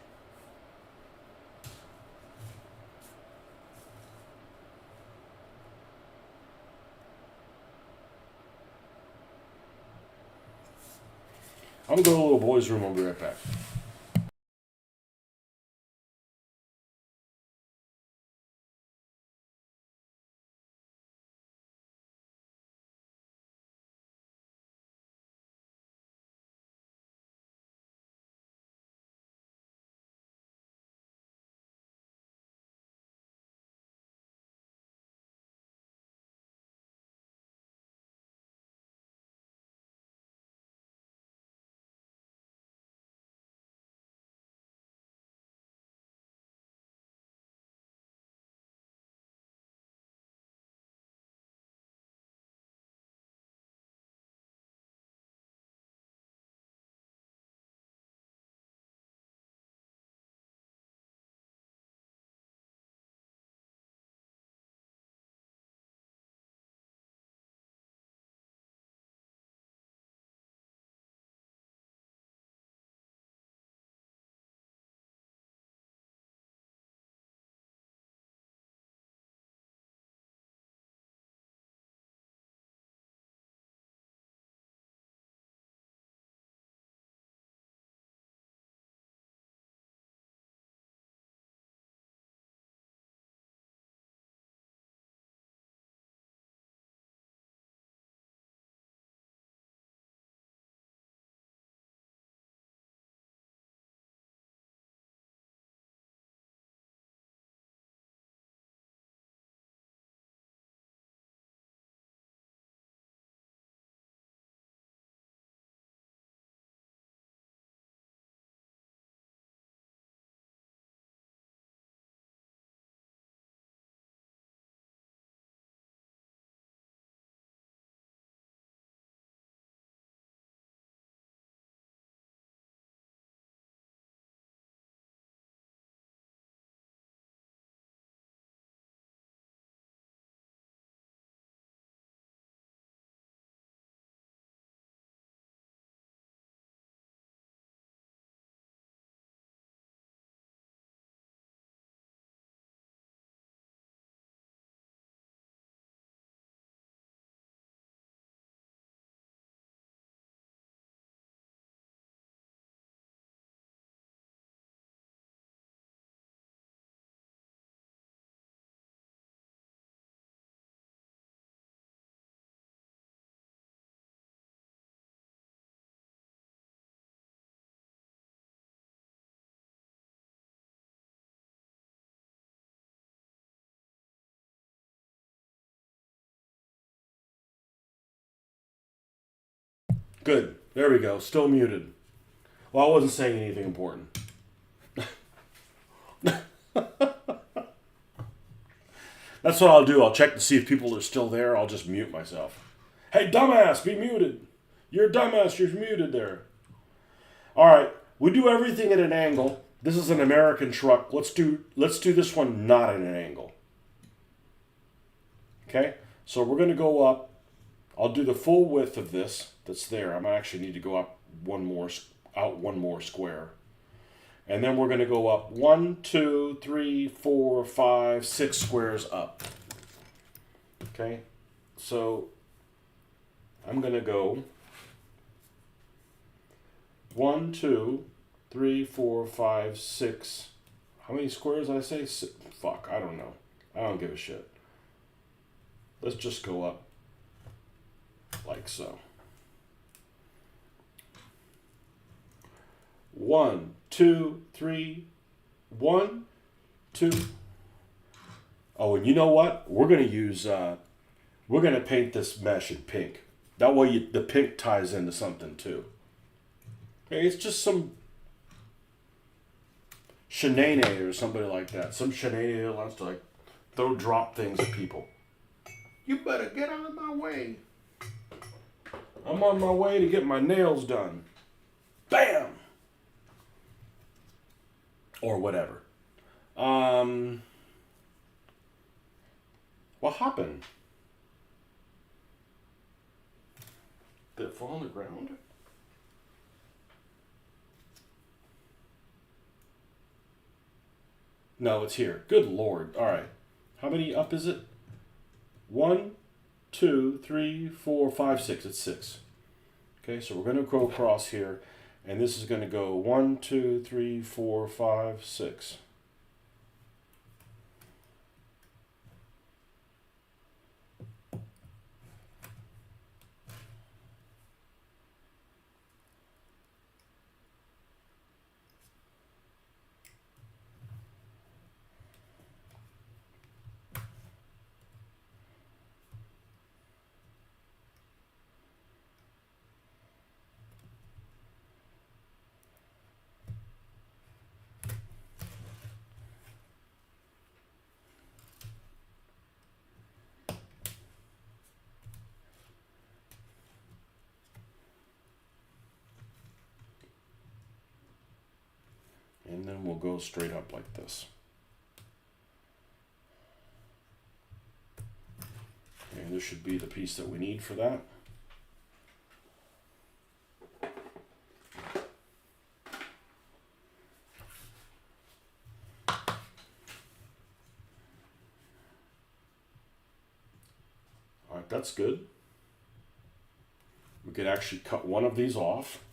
I'm gonna go to the little boy's room. I'll be right back. Good. There we go. Still muted. Well, I wasn't saying anything important. That's what I'll do. I'll check to see if people are still there. I'll just mute myself. Hey, dumbass, be muted. You're a dumbass. You're muted there. All right. We do everything at an angle. This is an American truck. Let's do this one not at an angle. Okay? So we're going to go up. I'll do the full width of this that's there. I might actually need to go up one more square. And then we're going to go up 1, 2, 3, 4, 5, 6 squares up. Okay? So I'm going to go 1, 2, 3, 4, 5, 6. How many squares did I say? Fuck, I don't know. I don't give a shit. Let's just go up like so. 1, 2, 3, 1, 2. Oh, and you know what? We're gonna use. We're gonna paint this mesh in pink. That way, the pink ties into something too. Okay, it's just some shenanigans or somebody like that. Some shenanigans that wants to like drop things at people. You better get out of my way. I'm on my way to get my nails done. Bam! Or whatever. What happened? Did it fall on the ground? No, it's here. Good Lord. All right. How many up is it? 1, 2, 3, 4, 5, 6. It's 6. Okay, so we're going to go across here, and this is going to go 1, 2, 3, 4, 5, 6. And then we'll go straight up like this. And this should be the piece that we need for that. All right, that's good. We could actually cut one of these off.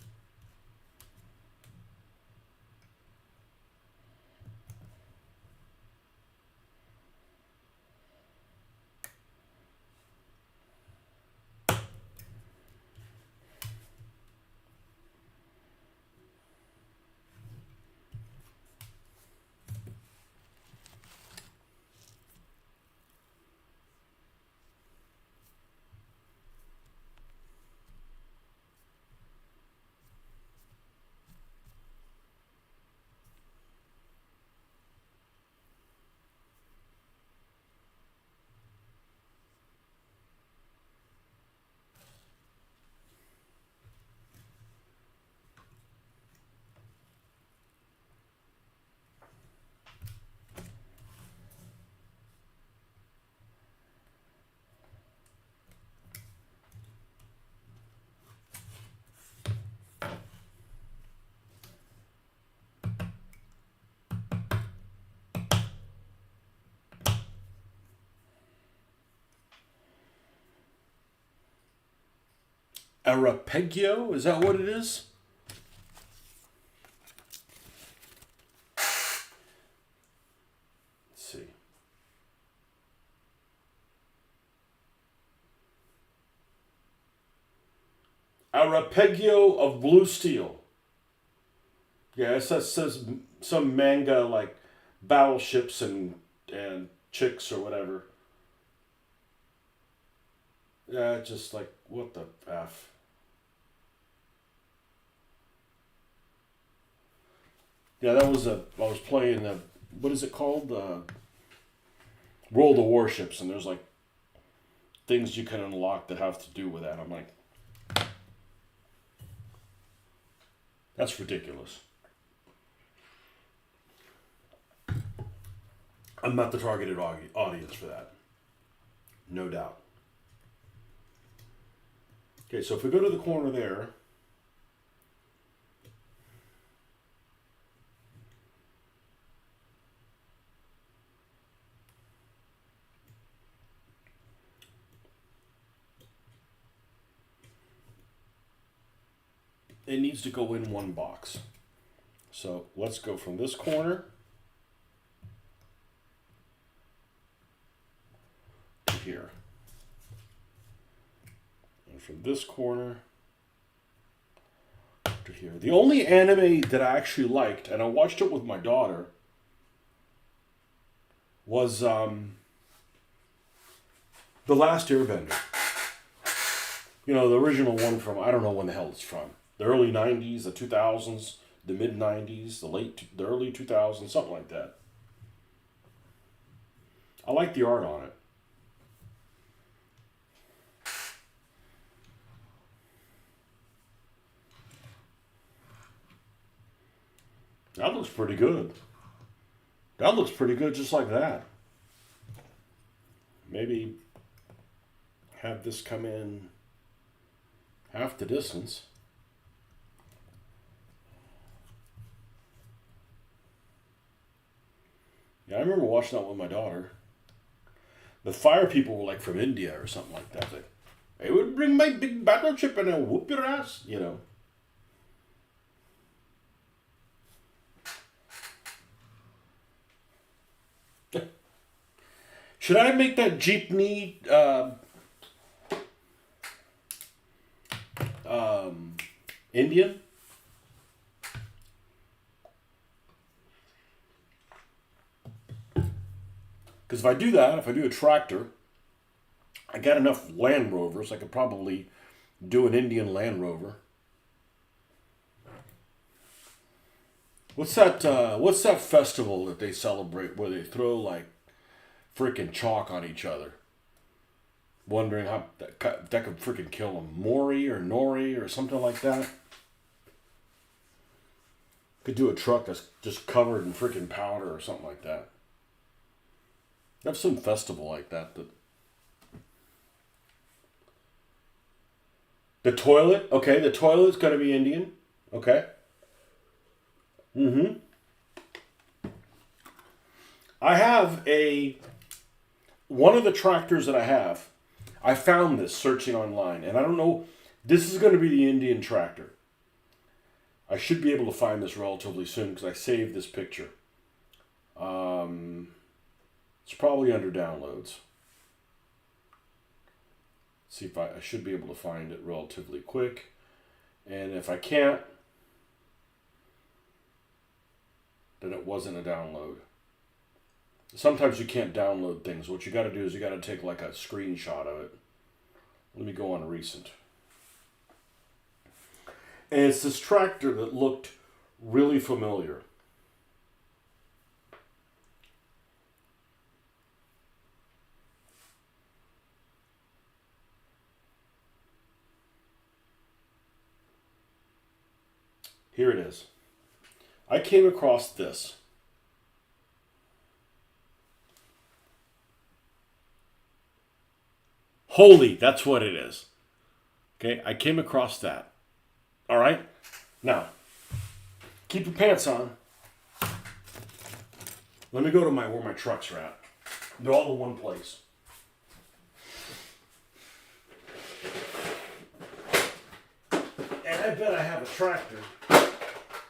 Arpeggio? Is that what it is? Let's see. Arpeggio of blue steel. Yeah, it says some manga like battleships and chicks or whatever. Yeah, just like, what the F? Yeah, that was I was playing what is it called? World of Warships, and there's like things you can unlock that have to do with that. I'm like, that's ridiculous. I'm not the targeted audience for that. No doubt. Okay, so if we go to the corner there, it needs to go in one box. So let's go from this corner to here. And from this corner to here. The only anime that I actually liked, and I watched it with my daughter, was The Last Airbender. You know, the original one from, I don't know when the hell it's from. The early 90s, the 2000s, the mid 90s, the early 2000s, something like that. I like the art on it. That looks pretty good. That looks pretty good just like that. Maybe have this come in half the distance. Yeah, I remember watching that with my daughter. The fire people were like from India or something like that. Like, I would bring my big battleship and I'll whoop your ass, you know. Should I make that jeepney Indian? Because if I do that, if I do a tractor, I got enough Land Rovers, I could probably do an Indian Land Rover. What's that festival that they celebrate where they throw like freaking chalk on each other? Wondering how that could freaking kill them. Mori or Nori or something like that. Could do a truck that's just covered in freaking powder or something like that. Have some festival like that. The toilet, okay, the toilet's gonna be Indian. Okay. Mm-hmm. I have one of the tractors that I found this searching online, and I don't know, this is going to be the Indian tractor. I should be able to find this relatively soon because I saved this picture. It's probably under downloads. See if I should be able to find it relatively quick. And if I can't, then it wasn't a download. Sometimes you can't download things. What you got to do is you got to take like a screenshot of it. Let me go on recent. And it's this tractor that looked really familiar. Here it is. I came across this. Holy, that's what it is. Okay, I came across that. All right? Now, keep your pants on. Let me go to where my trucks are at. They're all in one place. And I bet I have a tractor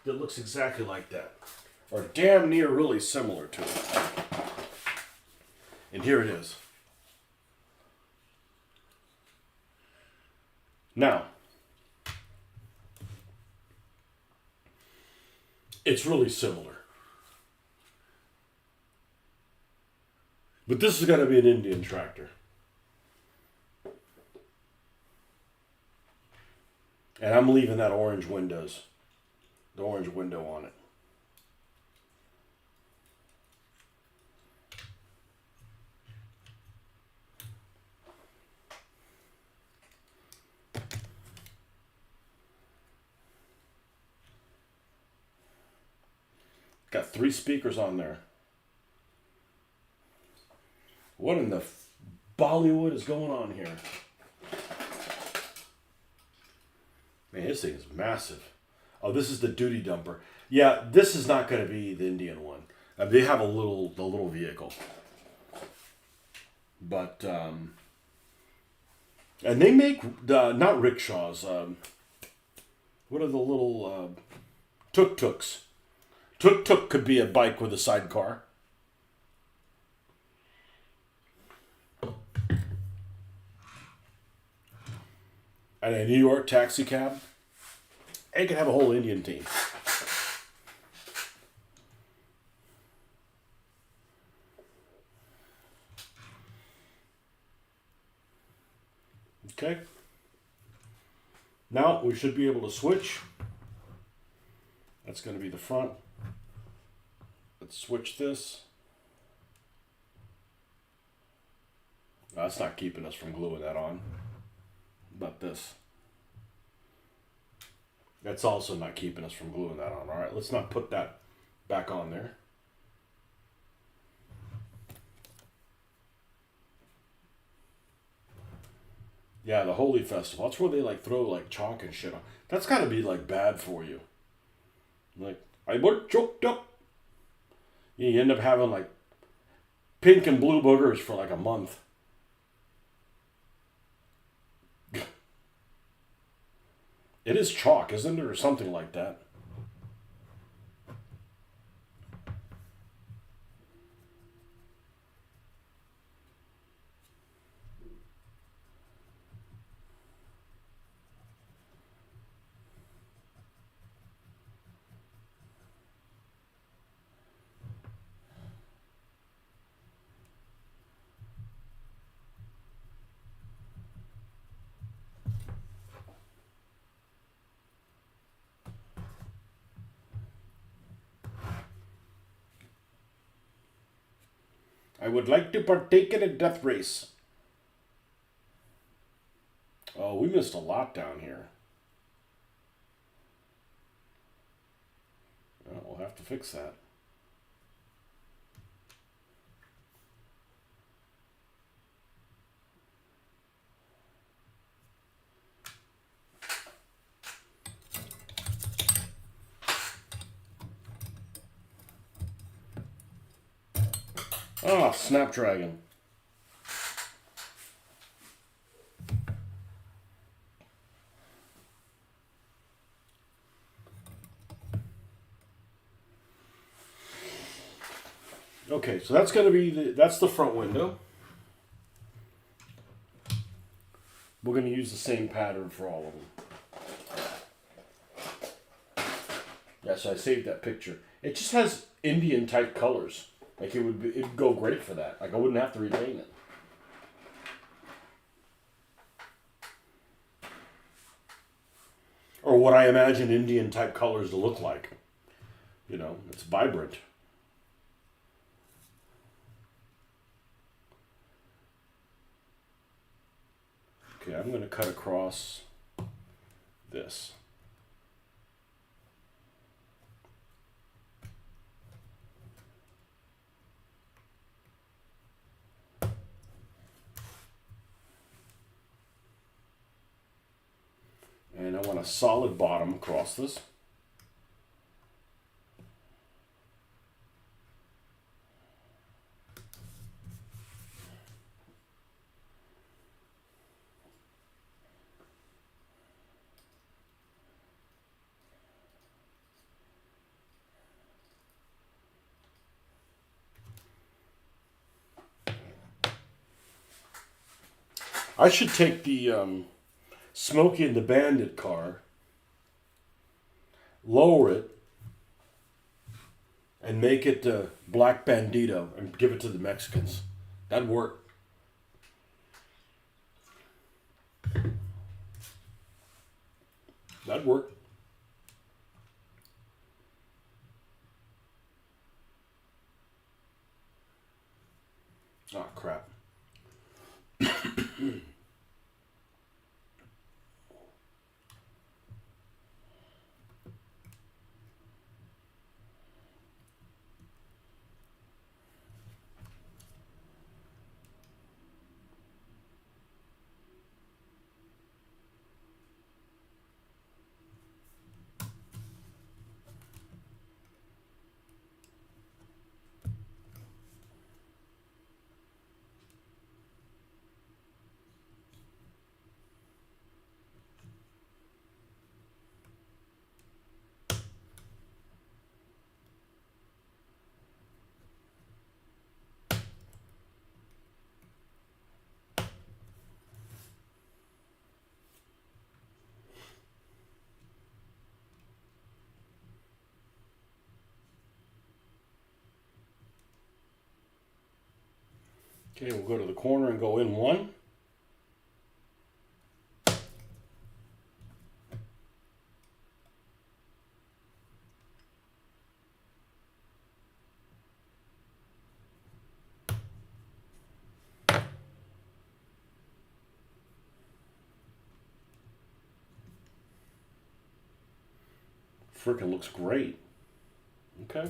that looks exactly like that. Or damn near really similar to it. And here it is. Now, it's really similar. But this is going to be an Indian tractor. And I'm leaving that the orange window on it. Got 3 speakers on there. What in the Bollywood is going on here? Man, this thing is massive. Oh, this is the duty dumper. Yeah, this is not going to be the Indian one. They have the little vehicle. But, and they make, not rickshaws, what are the little tuk-tuks? Tuk-tuk could be a bike with a sidecar. And a New York taxi cab. They could have a whole Indian team. Okay. Now we should be able to switch. That's going to be the front. Let's switch this. That's not keeping us from gluing that on. Not this. That's also not keeping us from gluing that on. All right, let's not put that back on there. Yeah, the Holy Festival. That's where they like throw like chalk and shit on. That's got to be like bad for you. Like, I got choked up. You end up having like pink and blue boogers for like a month. It is chalk, isn't it? Or something like that. I would like to partake in a death race. Oh, we missed a lot down here. Well, we'll have to fix that. Ah, Snapdragon. Okay, so that's going to be that's the front window. We're going to use the same pattern for all of them. Yeah, so I saved that picture. It just has Indian type colors. Like it'd go great for that. Like I wouldn't have to repaint it. Or what I imagine Indian type colors to look like. You know, it's vibrant. Okay, I'm going to cut across this. And I want a solid bottom across this. I should take the Smokey and the Bandit car, lower it, and make it Black Bandito and give it to the Mexicans. That'd work. That'd work. Oh, crap. Okay, we'll go to the corner and go in one. Frickin' looks great. Okay.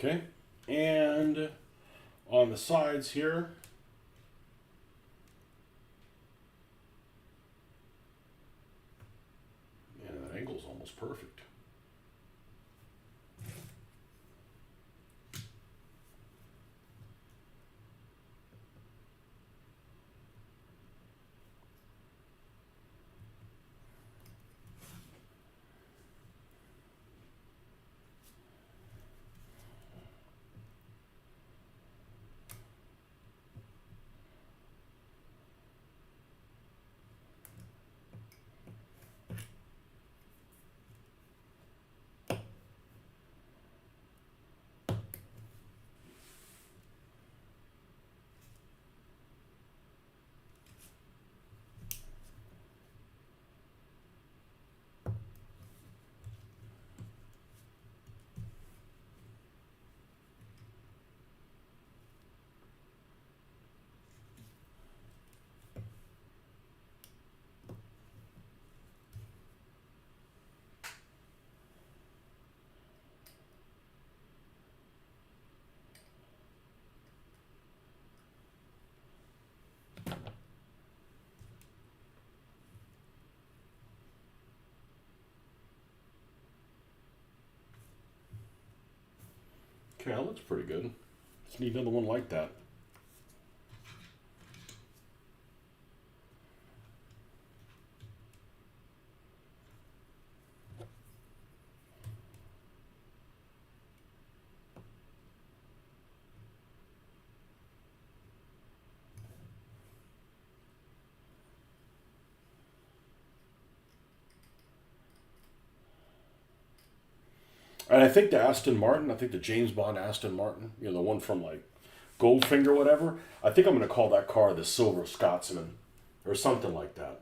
Okay. And on the sides here, man, that angle's almost perfect. Okay, that looks pretty good. Just need another one like that. And I think the Aston Martin, I think the James Bond Aston Martin, you know, the one from like Goldfinger, whatever. I think I'm going to call that car the Silver Scotsman or something like that.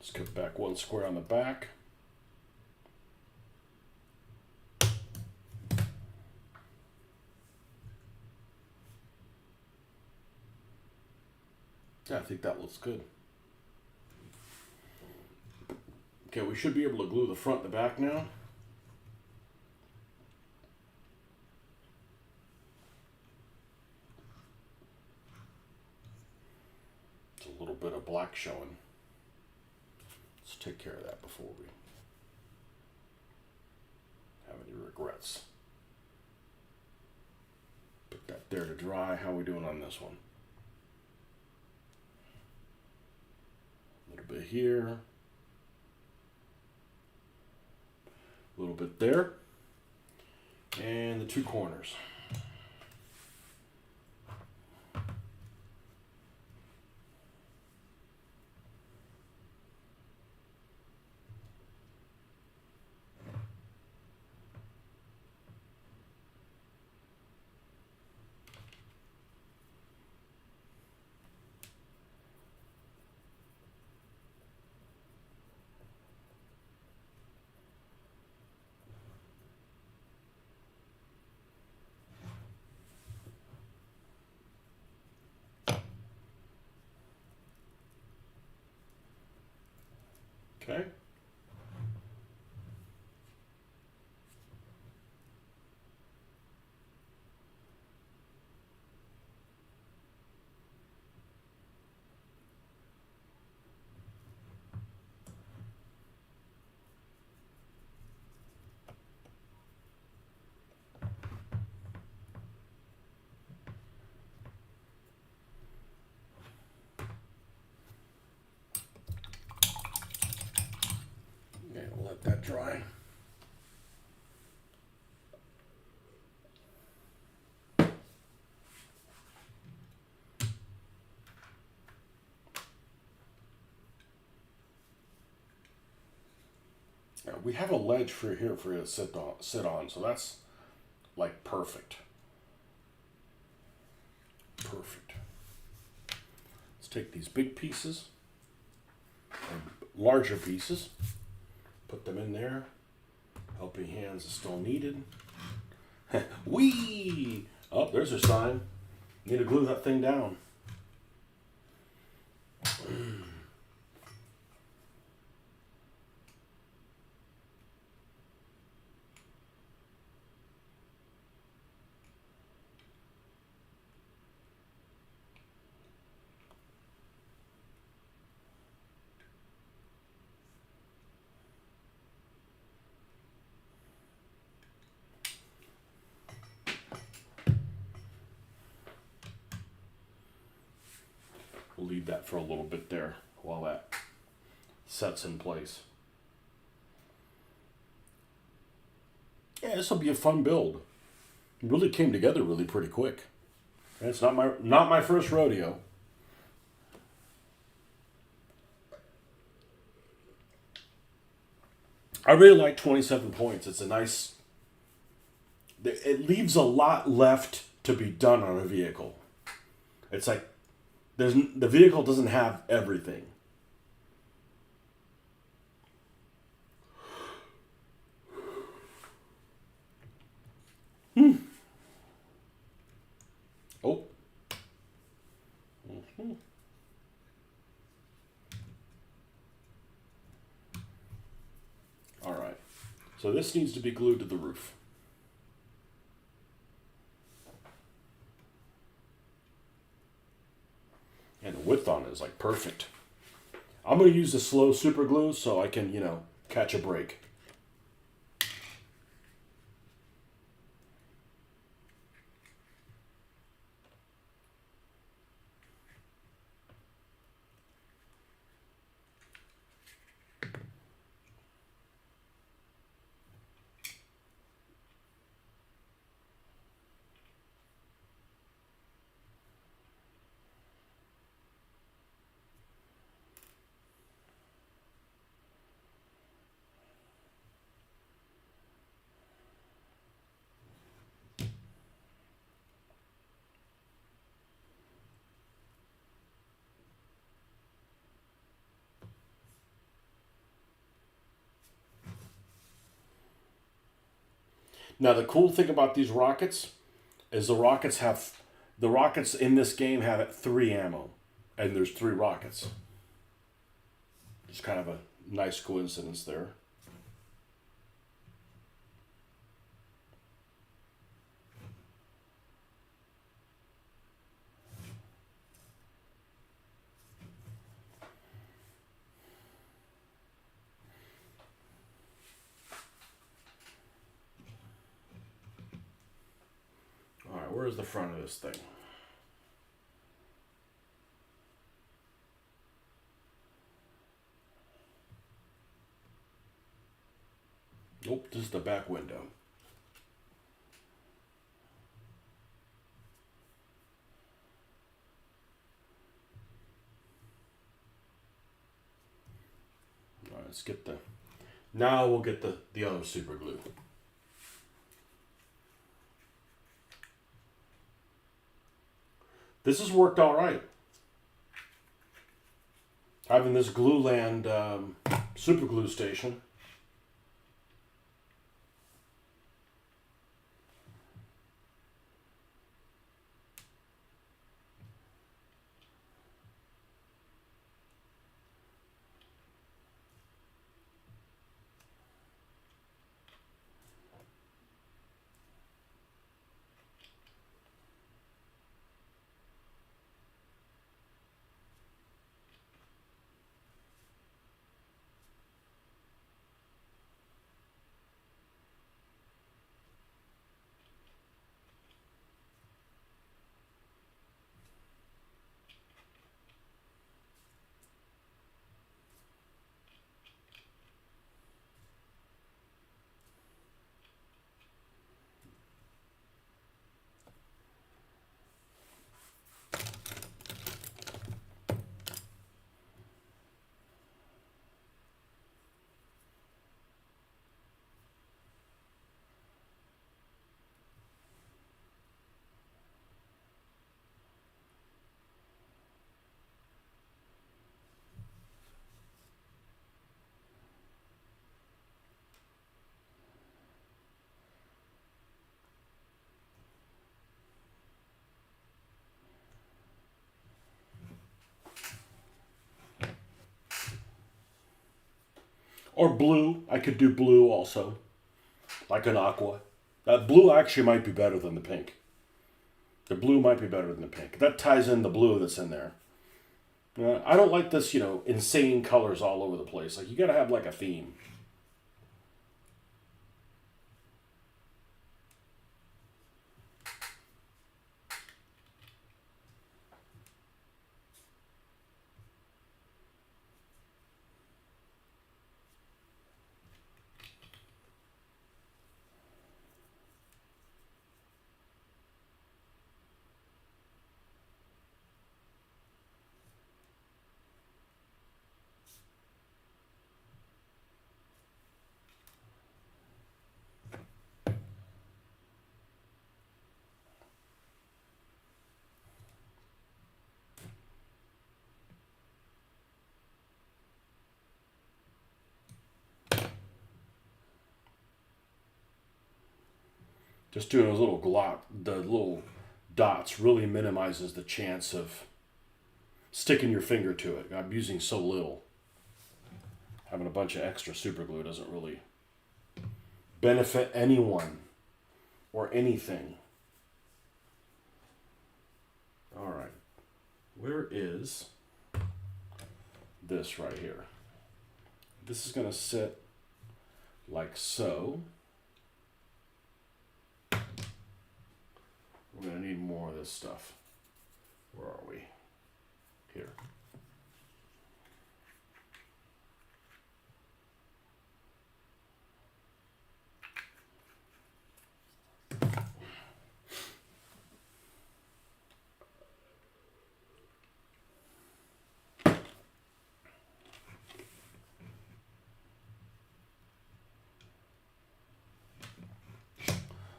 Let's cut back one square on the back. Yeah, I think that looks good. Okay, we should be able to glue the front and the back now. It's a little bit of black showing. Let's take care of that before we have any regrets. Put that there to dry. How are we doing on this one? A little bit here. A little bit there. And the two corners. Okay. Okay, we'll let that dry. Now, we have a ledge for here for you to sit on, so that's like perfect. Perfect. Let's take these big pieces, or larger pieces, put them in there. Helping hands is still needed. Whee! Oh, there's a sign. Need to glue that thing down. We'll leave that for a little bit there while that sets in place. Yeah, this will be a fun build. It really came together really pretty quick. And it's not my first rodeo. I really like 27 points. It's a nice. It leaves a lot left to be done on a vehicle. It's like the vehicle doesn't have everything. Oh. Mm-hmm. All right. So this needs to be glued to the roof. And the width on it is like perfect. I'm going to use the slow super glue so I can, catch a break. Now the cool thing about these rockets is the rockets in this game have 3 ammo, and there's 3 rockets. It's kind of a nice coincidence there. All right, where's the front of this thing? Nope, this is the back window. All right, let's get the... Now we'll get the other super glue. This has worked all right. Having this Glueland super glue station. Or blue. I could do blue also. Like an aqua. That blue actually might be better than the pink. The blue might be better than the pink. That ties in the blue that's in there. I don't like this, insane colors all over the place. Like, you gotta have like a theme. Just doing those the little dots really minimizes the chance of sticking your finger to it. I'm using so little. Having a bunch of extra super glue doesn't really benefit anyone or anything. All right, where is this right here? This is going to sit like so. We're going to need more of this stuff. Where are we? Here.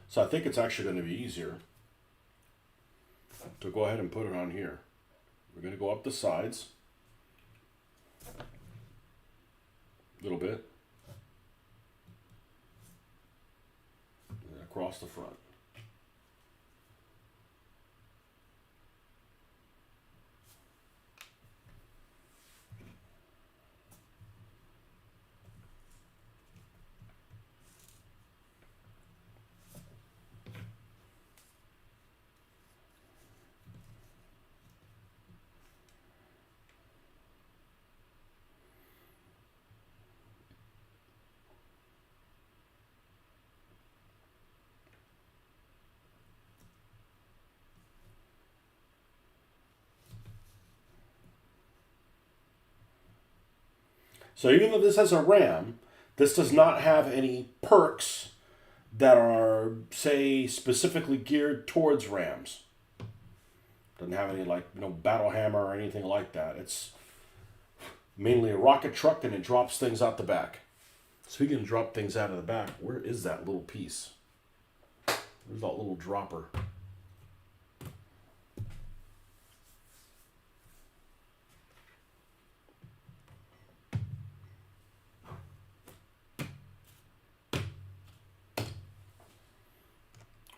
So I think it's actually going to be easier to go ahead and put it on here. We're going to go up the sides a little bit. across the front. So even though this has a RAM, this does not have any perks that are, say, specifically geared towards rams. Doesn't have any, like, battle hammer or anything like that. It's mainly a rocket truck, and it drops things out the back. Speaking of drop things out of the back, where is that little piece? Where's that little dropper?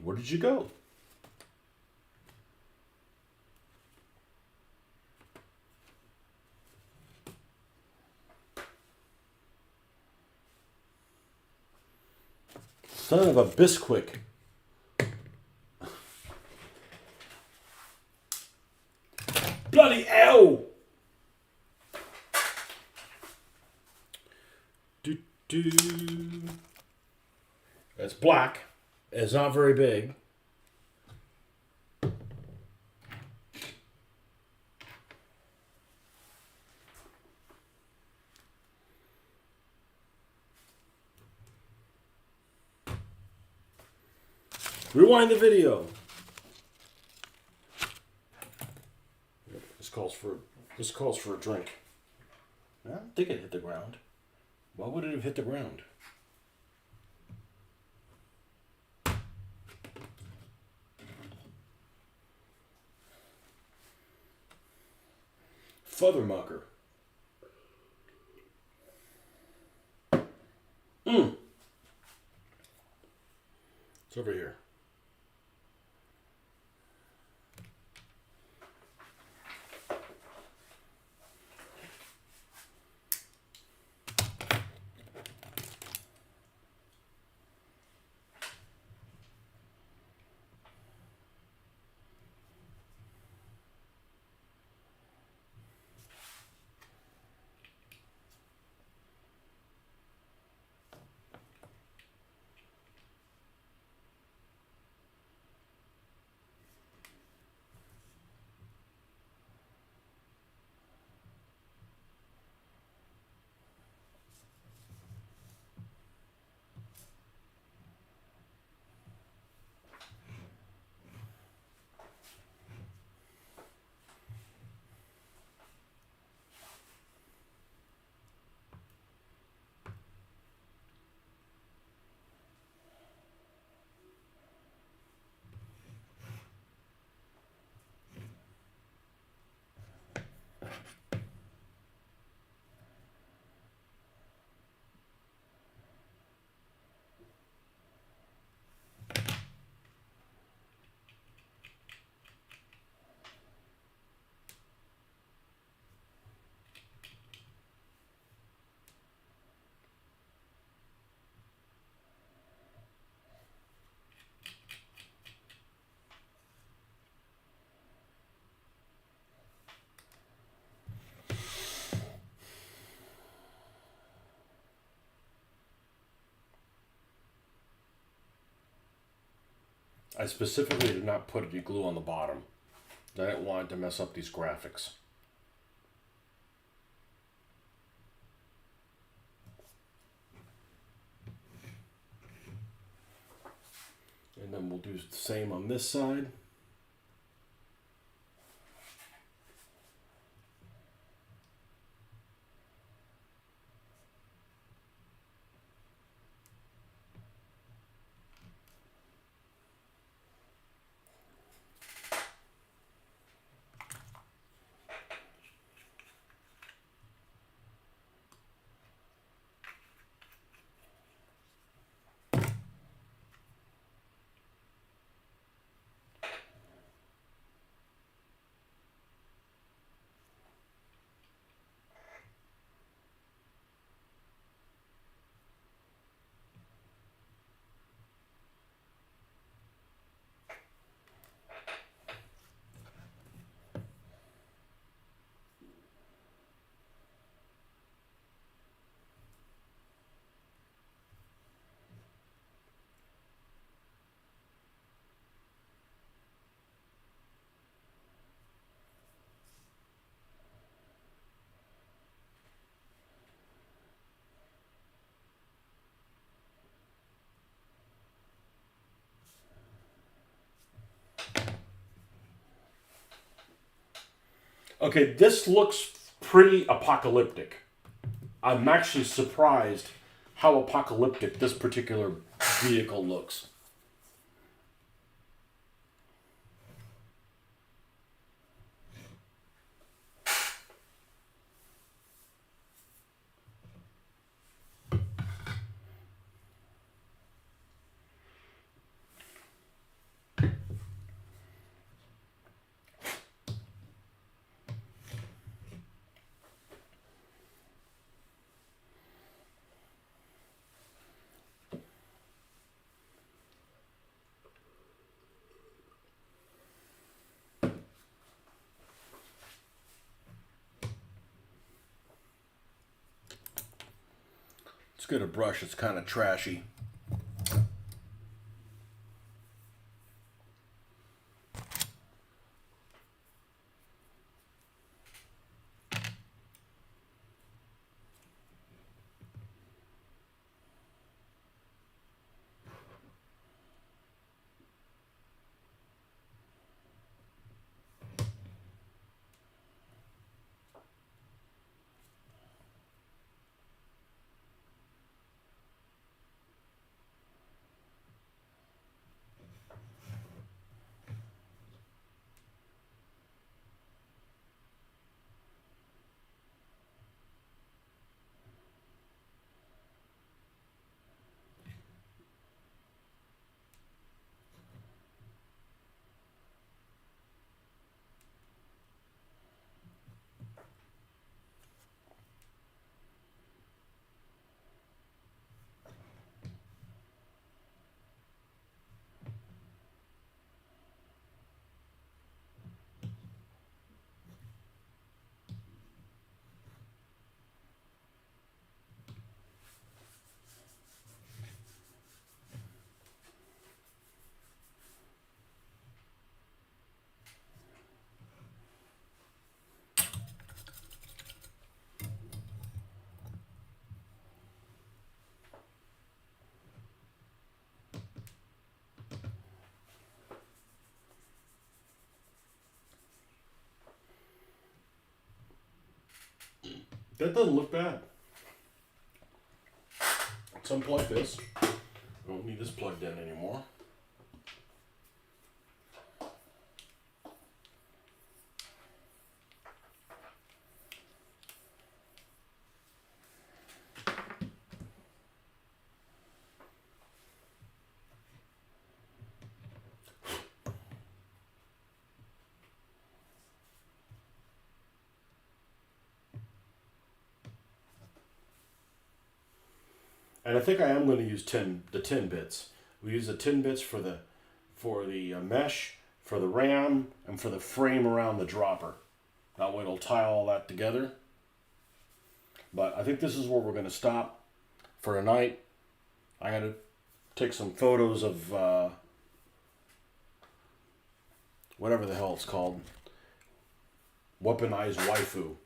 Where did you go? Son of a bisquick. Bloody hell! It's black. It's not very big. Rewind the video. This calls for a drink. I don't think it hit the ground. Why would it have hit the ground? Futhermucker. It's over here. I specifically did not put any glue on the bottom. I didn't want it to mess up these graphics. And then we'll do the same on this side. Okay, this looks pretty apocalyptic. I'm actually surprised how apocalyptic this particular vehicle looks. Let's get a brush. It's kind of trashy. That doesn't look bad. Let's unplug this. I don't need this plugged in anymore. And I think I am going to use the tin bits. We use the tin bits for the mesh, for the ram, and for the frame around the dropper. That way it'll tie all that together. But I think this is where we're going to stop for tonight. I got to take some photos of whatever the hell it's called. Weaponized waifu.